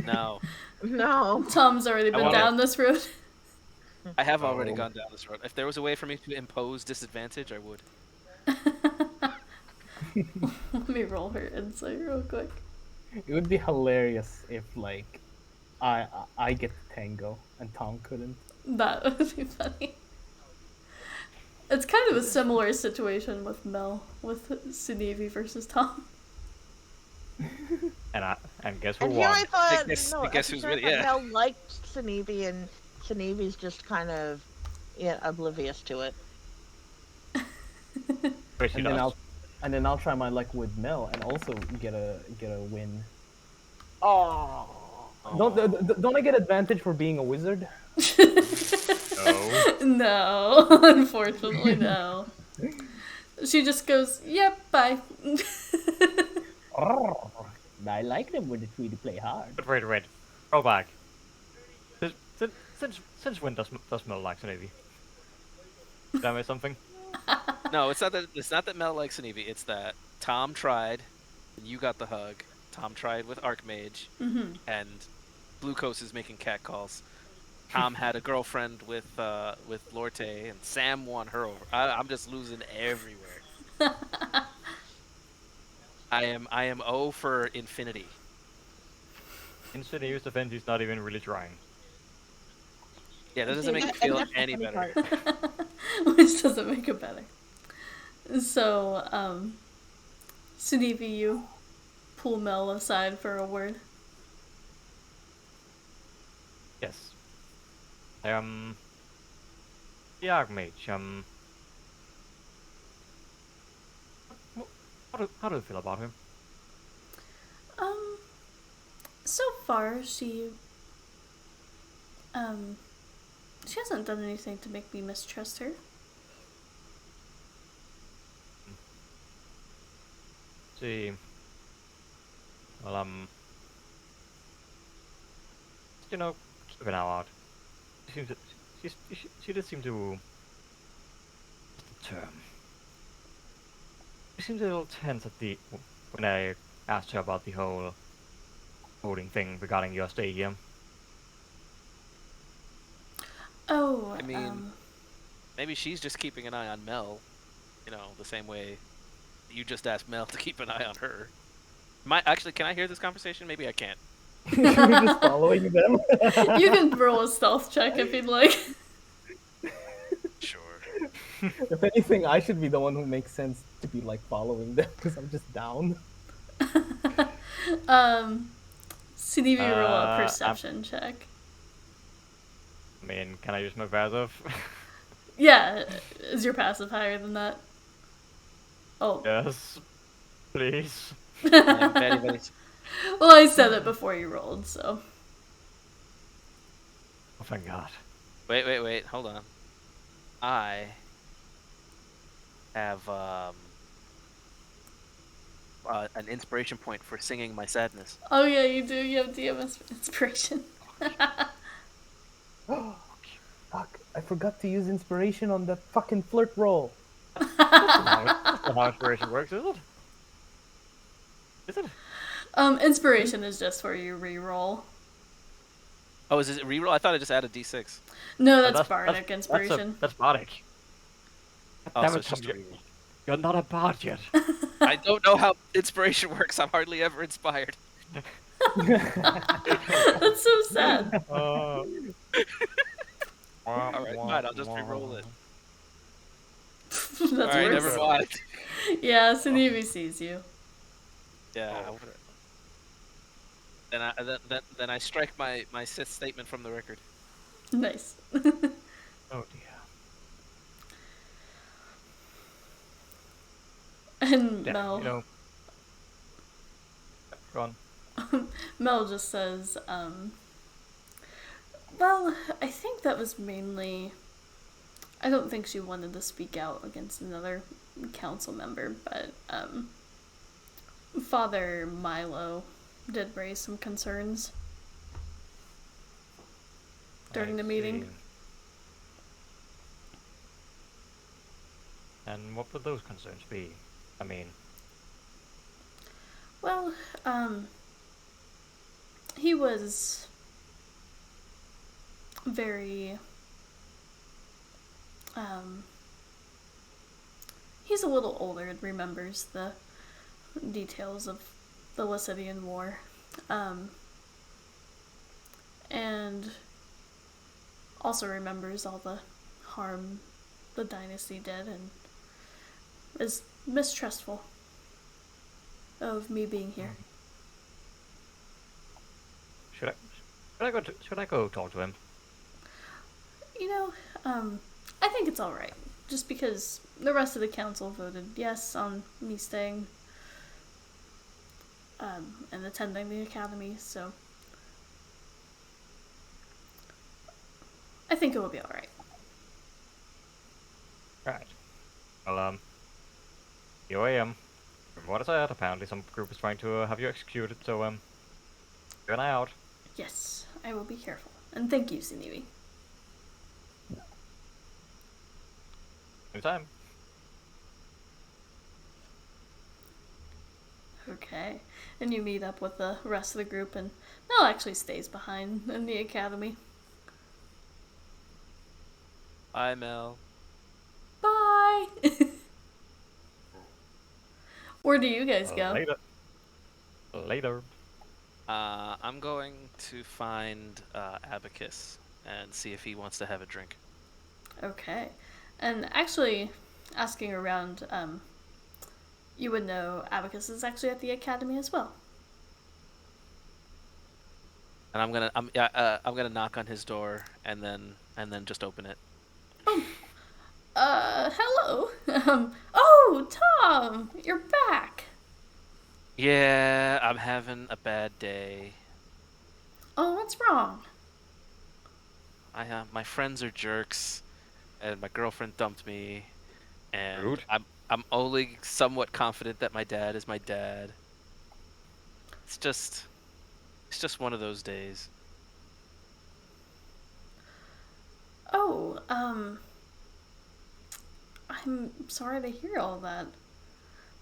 No, No. Tom's already been wanna- down this road. I have already Oh. gone down this road. If there was a way for me to impose disadvantage, I would. Let me roll her insight real quick. It would be hilarious if like I get the tango and Tom couldn't. That would be funny. It's kind of a similar situation with Mel, with Sunevi versus Tom. And guess who And here won? I thought, guess- no, I guess I'm who's sure really- that yeah. Mel liked Sunevi, and Sunevi's just kind of oblivious to it. Wait, she And then does. I'll try my luck with Mel and also get a win. Oh. Don't I get advantage for being a wizard? No. No, unfortunately, no. She just goes, yep, bye. I like them when they really play hard. But wait. Go back. Since when does Mel like Navy? Did I miss something? No, it's not that. It's not that Mel likes Sunevi. It's that Tom tried, and you got the hug. Tom tried with Archmage, and Glucose is making catcalls. Tom had a girlfriend with Lorte, and Sam won her over. I'm just losing everywhere. I am O for infinity. In Sydney's defense, he's not even really trying. Yeah, that doesn't See, make me and feel that's the any funny better. part. Which doesn't make it better. So, Sudevi, you pull Mel aside for a word. Yes. The Archmage, how do you feel about him? Um, so far, um, she hasn't done anything to make me mistrust her. See, well, you know, keep an eye out. She seems to, she did seem to, what's the term? She seems a little tense at when I asked her about the whole voting thing regarding your stay here. Oh, I mean, maybe she's just keeping an eye on Mel. You know, the same way you just asked Mel to keep an eye on her. Actually, can I hear this conversation? Maybe I can't. You're just following them. you can roll a stealth check if you'd like. Sure. If anything, I should be the one who makes sense to be like following them because I'm just down. Sudevi, roll a I perception check. mean, can I use my passive? Yeah, is your passive higher than that? Oh. Yes, please. I'm very, very. Well, I said it before you rolled, so. Oh, thank God. Wait. Hold on. I have an inspiration point for singing my sadness. Oh yeah, you do. You have DMS inspiration. Fuck! I forgot to use inspiration on the fucking flirt roll. That's not how inspiration works, is it? Is it? Inspiration is just where you re-roll. Oh, is it reroll? I thought I just added D6. No, Oh, that's bardic inspiration. That's bardic. Oh, Damn so it, it's just a Tom, reroll. you're not a bard yet. I don't know how inspiration works. I'm hardly ever inspired. That's so sad. All right, fine. I'll just re-roll it. That's All right, worse. never mind. Yeah, Sudevi sees you. Yeah. Oh. Then I strike my Sith statement from the record. Nice. Oh dear. And Damn, Mel. you know. Go on. Mel just says, well, I think that was mainly. I don't think she wanted to speak out against another council member, but Father Milo did raise some concerns during the meeting. See. And what would those concerns be? I mean, Well, he was very, he's a little older and remembers the details of the Lacidian War, and also remembers all the harm the dynasty did and is mistrustful of me being here. should I go talk to him? You know, I think it's alright. Just because the rest of the council voted yes on me staying and attending the academy, so I think it will be alright. Right. Well, here I am. From what I said, apparently some group is trying to have you executed, so, keep an eye out. Yes, I will be careful. And thank you, Sinevi. Anytime. Okay. And you meet up with the rest of the group, and Mel actually stays behind in the academy. Bye, Mel. Bye! Where do you guys go? Later. Later. I'm going to find Abacus and see if he wants to have a drink. Okay. And actually, asking around, you would know Abacus is actually at the academy as well. And I'm gonna knock on his door and then just open it. Hello. Oh, Tom, you're back. Yeah, I'm having a bad day. Oh, what's wrong? My friends are jerks, and my girlfriend dumped me, and Rude. I'm only somewhat confident that my dad is my dad. It's just one of those days. Oh, I'm sorry to hear all that.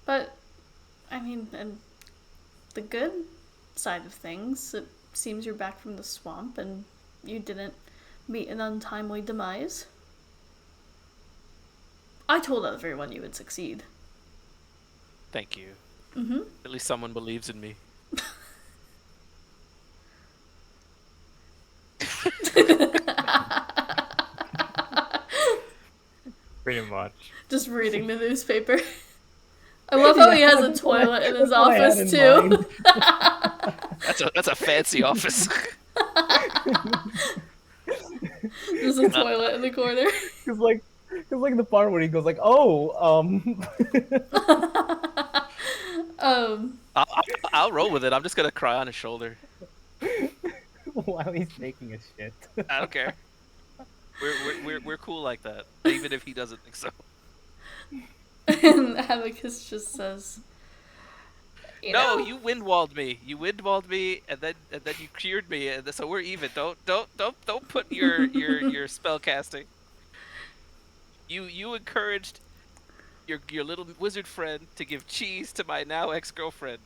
But, I mean, and the good side of things, it seems you're back from the swamp and you didn't meet an untimely demise. I told everyone you would succeed. Thank you. Mm-hmm. At least someone believes in me. Pretty much. Just reading the newspaper. I love how he has a toilet in his office too. That's a fancy office. There's a toilet in the corner. It's like the part where he goes like, "Oh, I'll roll with it. I'm just gonna cry on his shoulder. while he's taking a shit." I don't care. We're cool like that, even if he doesn't think so. And Abacus just says, you know, You windwalled me. You windwalled me, and then you cured me, and so we're even. Don't put your spell casting. You encouraged your little wizard friend to give cheese to my now ex-girlfriend.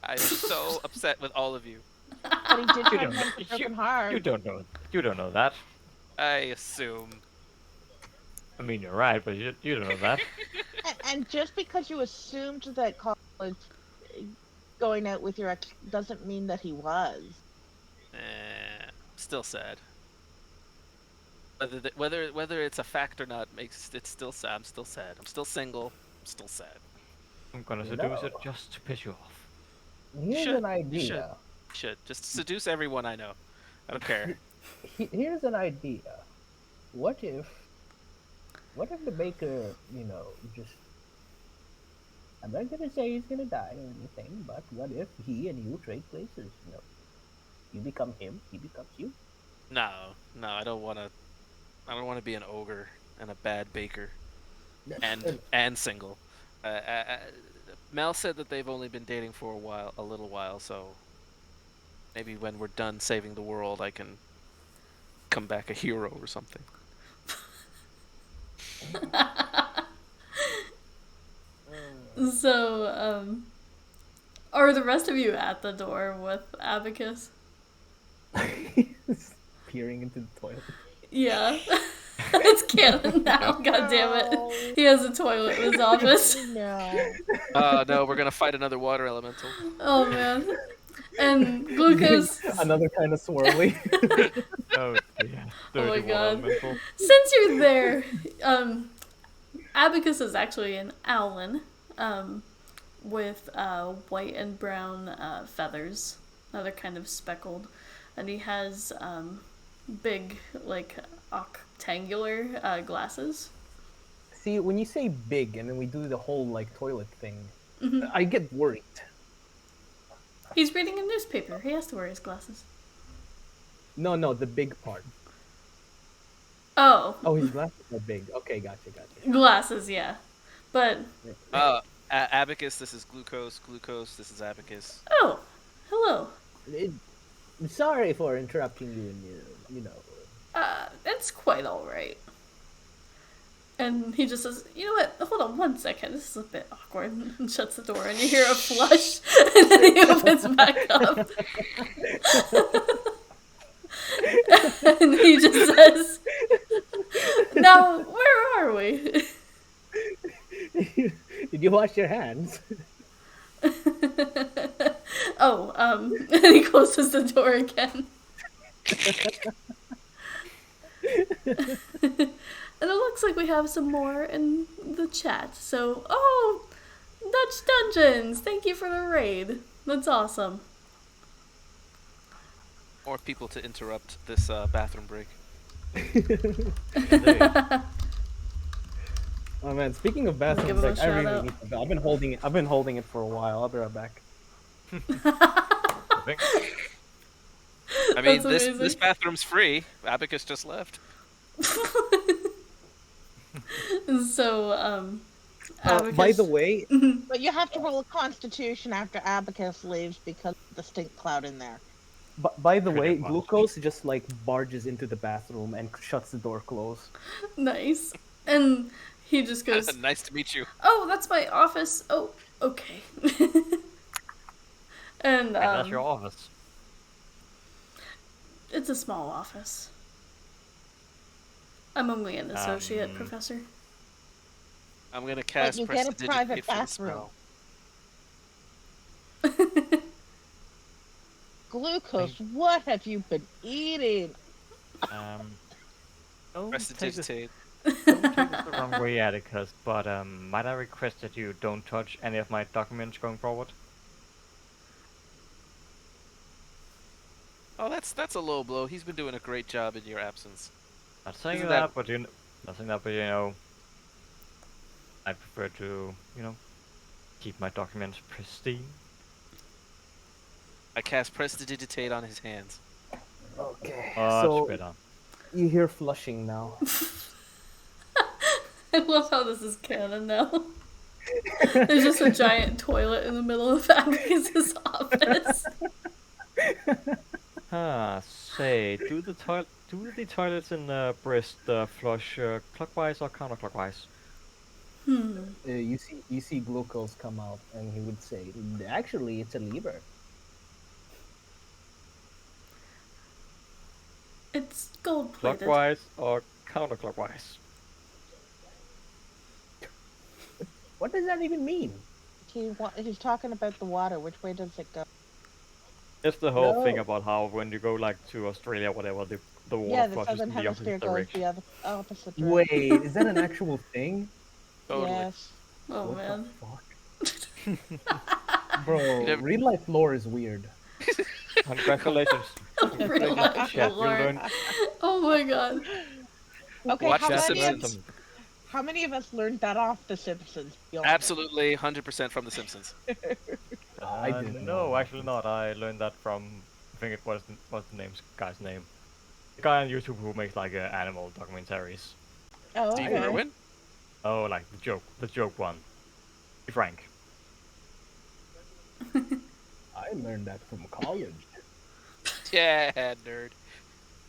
I am so upset with all of you. But he did You have don't, a broken heart. you don't know. You don't know that. I assume. I mean, you're right, but you don't know that. And just because you assumed that college going out with your ex doesn't mean that he was. Still sad. Whether it's a fact or not makes it still sad. I'm still sad. I'm still single. I'm still sad. I'm gonna You seduce know. it just to piss you off. Here's should. an You should. idea. Should just seduce everyone I know. I don't care. Here's an idea. What if the baker, just, I'm not gonna say he's gonna die or anything, but what if he and you trade places? You become him, he becomes you. No, I don't want to. I don't want to be an ogre and a bad baker, and single. Mel said that they've only been dating for a little while, so maybe when we're done saving the world, I can come back a hero or something. so, are the rest of you at the door with Abacus? Peering into the toilet. Yeah. It's canon now, god damn it. He has a toilet in his office. No. No, we're gonna fight another water elemental. Oh man. And Glucose, Another kind of swirly. Oh dear. Oh my Dirty God. water elemental. since you're there, Abacus is actually an Alainn, with white and brown feathers. Now they're kind of speckled. And he has big, like, octangular glasses. See, when you say big and then we do the whole like toilet thing, Mhm. I get worried. He's reading a newspaper. He has to wear his glasses. No, the big part. Oh, Oh, his glasses are big. Okay, gotcha. glasses, yeah. But, Abacus, this is Glucose. Glucose, this is Abacus. oh, hello. I'm sorry for interrupting you in your, It's quite alright. And he just says, "You know what? Hold on one second. This is a bit awkward." And shuts the door, and you hear a flush, and then he opens back up. And he just says, "Now, where are we?" Did you wash your hands? Oh, and he closes the door again. And it looks like we have some more in the chat. So, Dutch Dungeons, thank you for the raid. That's awesome. More people to interrupt this bathroom break. Indeed. Oh man, speaking of Give bathrooms, him a like I shout really out. need to go. I've been holding it for a while. I'll be right back. I think I mean, That's this amazing. bathroom's free. Abacus just left. So, By Abacus. the way, But you have to roll a Constitution after Abacus leaves because of the stink cloud in there. by the Pretty way, much. Glucose just like barges into the bathroom and shuts the door closed. Nice. And he just goes, Nice to meet you. "Oh, that's my office. Oh, okay." And and that's your office. it's a small office. I'm only an associate professor. I'm gonna cast you get a Prestidigitate private for the bathroom. spell. Glucose, what have you been eating? Don't take this, Prestidigitate. don't take this the wrong way, Atticus, but might I request that you don't touch any of my documents going forward? Oh, that's a low blow. He's been doing a great job in your absence. Not saying Isn't that, that- but not saying that, but I prefer to, keep my documents pristine. I cast Prestidigitate on his hands. Okay. Much so better. you hear flushing now. I love how this is canon now. There's just a giant toilet in the middle of Abacus's office. Say, do the toilets in Brist flush clockwise or counterclockwise? You see Glucose come out, and he would say, "Actually, it's a lever." It's gold plated. Clockwise or counterclockwise? What does that even mean? He's talking about the water. Which way does it go? It's the whole thing No. about how when you go like to Australia, whatever, the water Yeah, the flushes southern in the hemisphere opposite goes direction. the other opposite direction. Wait, is that an actual thing? Totally. Yes. Oh What man. the fuck? Bro, never- real life lore is weird. Congratulations. Real life Chat, you lore. learned Oh my god. Okay, Watch how The many, Simpsons. how many of us learned that off The Simpsons? Be honest. Absolutely, 100% from The Simpsons. I didn't know No, about actually this. not. I learned that from, I think it was what's the guy's name? The guy on YouTube who makes like animal documentaries. Oh, Steve okay. Irwin? Oh, like the joke one. Be frank. I learned that from college. Yeah, nerd.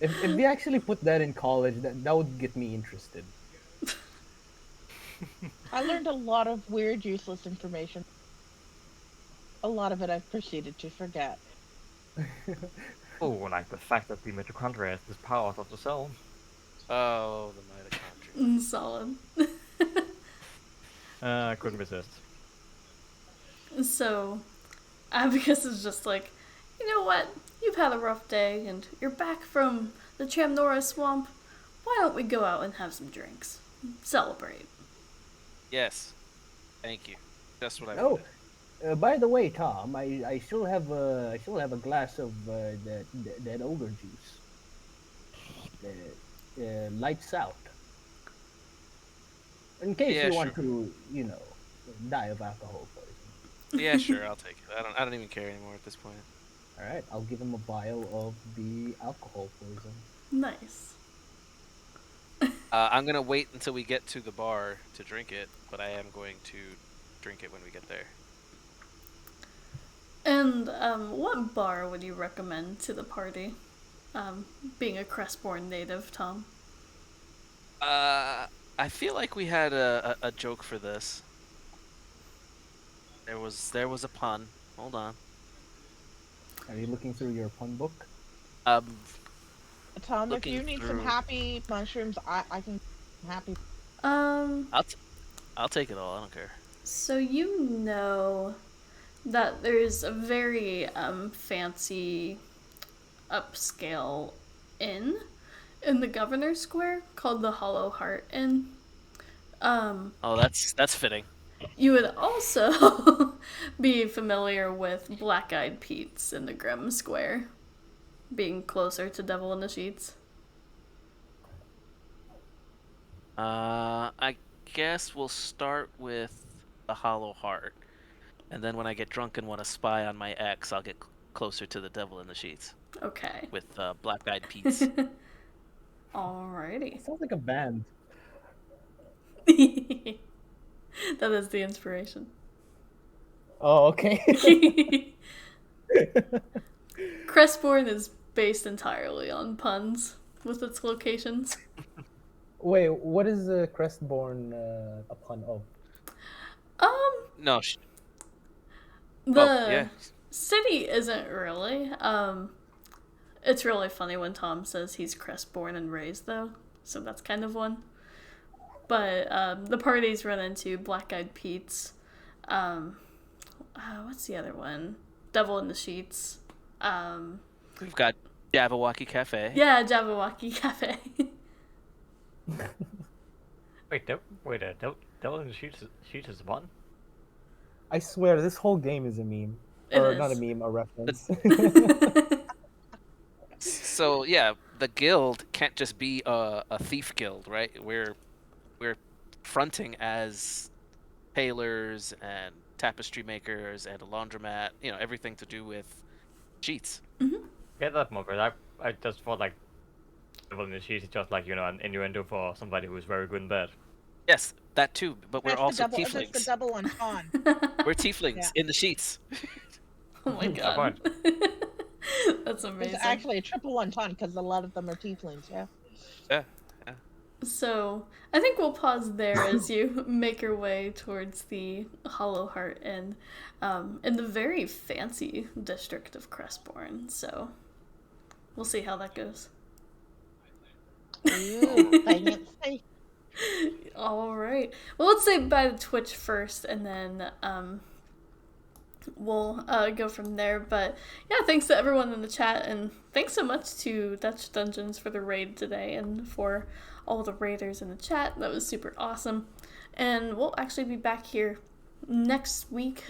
If we actually put that in college, that would get me interested. I learned a lot of weird, useless information. A lot of it I've proceeded to forget. Oh, like the fact that the mitochondria is this power of the cell. Oh, the mitochondria. Solid. I couldn't resist. So, Abacus is just like, you know what? You've had a rough day, and you're back from the Chamnora swamp. Why don't we go out and have some drinks? Celebrate. Yes. Thank you. That's what I Oh, wanted. by the way, Tom, I still have a glass of that ogre juice. Lights out. In case Yeah, you want sure. to, die of alcohol poisoning. Yeah, sure, I'll take it. I don't even care anymore at this point. All right, I'll give him a vial of the alcohol poison. Nice. I'm gonna wait until we get to the bar to drink it, but I am going to drink it when we get there. And what bar would you recommend to the party? Being a Crestborn native, Tom. I feel like we had a joke for this. There was a pun. Hold on. Are you looking through your pun book? Um, Tom, if looking you need some through. happy mushrooms, I can happy. Um, I'll take it all. I don't care. so you know that there's a very fancy upscale inn in the Governor's Square called the Hollow Heart Inn. Oh, that's fitting. You would also be familiar with Black Eyed Pete's in the Grimm Square, being closer to Devil in the Sheets. I guess we'll start with the Hollow Heart, and then when I get drunk and want to spy on my ex, I'll get closer to the Devil in the Sheets Okay. with Black Eyed Pete's. Alrighty. Sounds like a band. That is the inspiration. Oh, okay. Crestborn is based entirely on puns with its locations. Wait, what is the Crestborn a pun of? No, The yeah. city isn't really. It's really funny when Tom says he's Crestborn and raised, though, so that's kind of one. But the parties run into Black Eyed Pete's. What's the other one? Devil in the Sheets. We've got Jabberwocky Cafe. Yeah, Jabberwocky Cafe. Wait, Devil in the Sheets is one? I swear, this whole game is a meme. It Or is. not a meme, a reference. So yeah, the guild can't just be a thief guild, right? We're fronting as tailors and tapestry makers and a laundromat. You know, everything to do with sheets. Get that more, because I just thought like Devil in the Sheets is just like, an innuendo for somebody who's very good in bed. Yes, that too. But we're also That's the tieflings. double entendre. We're tieflings Yeah. in the sheets. Oh my Good god. point. That's amazing. It's actually a triple entendre because a lot of them are tieflings. Yeah. Yeah. So I think we'll pause there as you make your way towards the Hollow Heart Inn in the very fancy district of Crestborn. So we'll see how that goes. Ooh, fancy. All right. Well, let's say bye to Twitch first, and then we'll go from there. But yeah, thanks to everyone in the chat, and thanks so much to Dutch Dungeons for the raid today and for all the raiders in the chat. That was super awesome. And we'll actually be back here next week,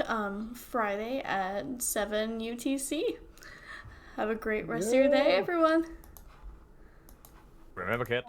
Friday at 7 UTC. Have a great rest of your day, everyone. Remember, kids.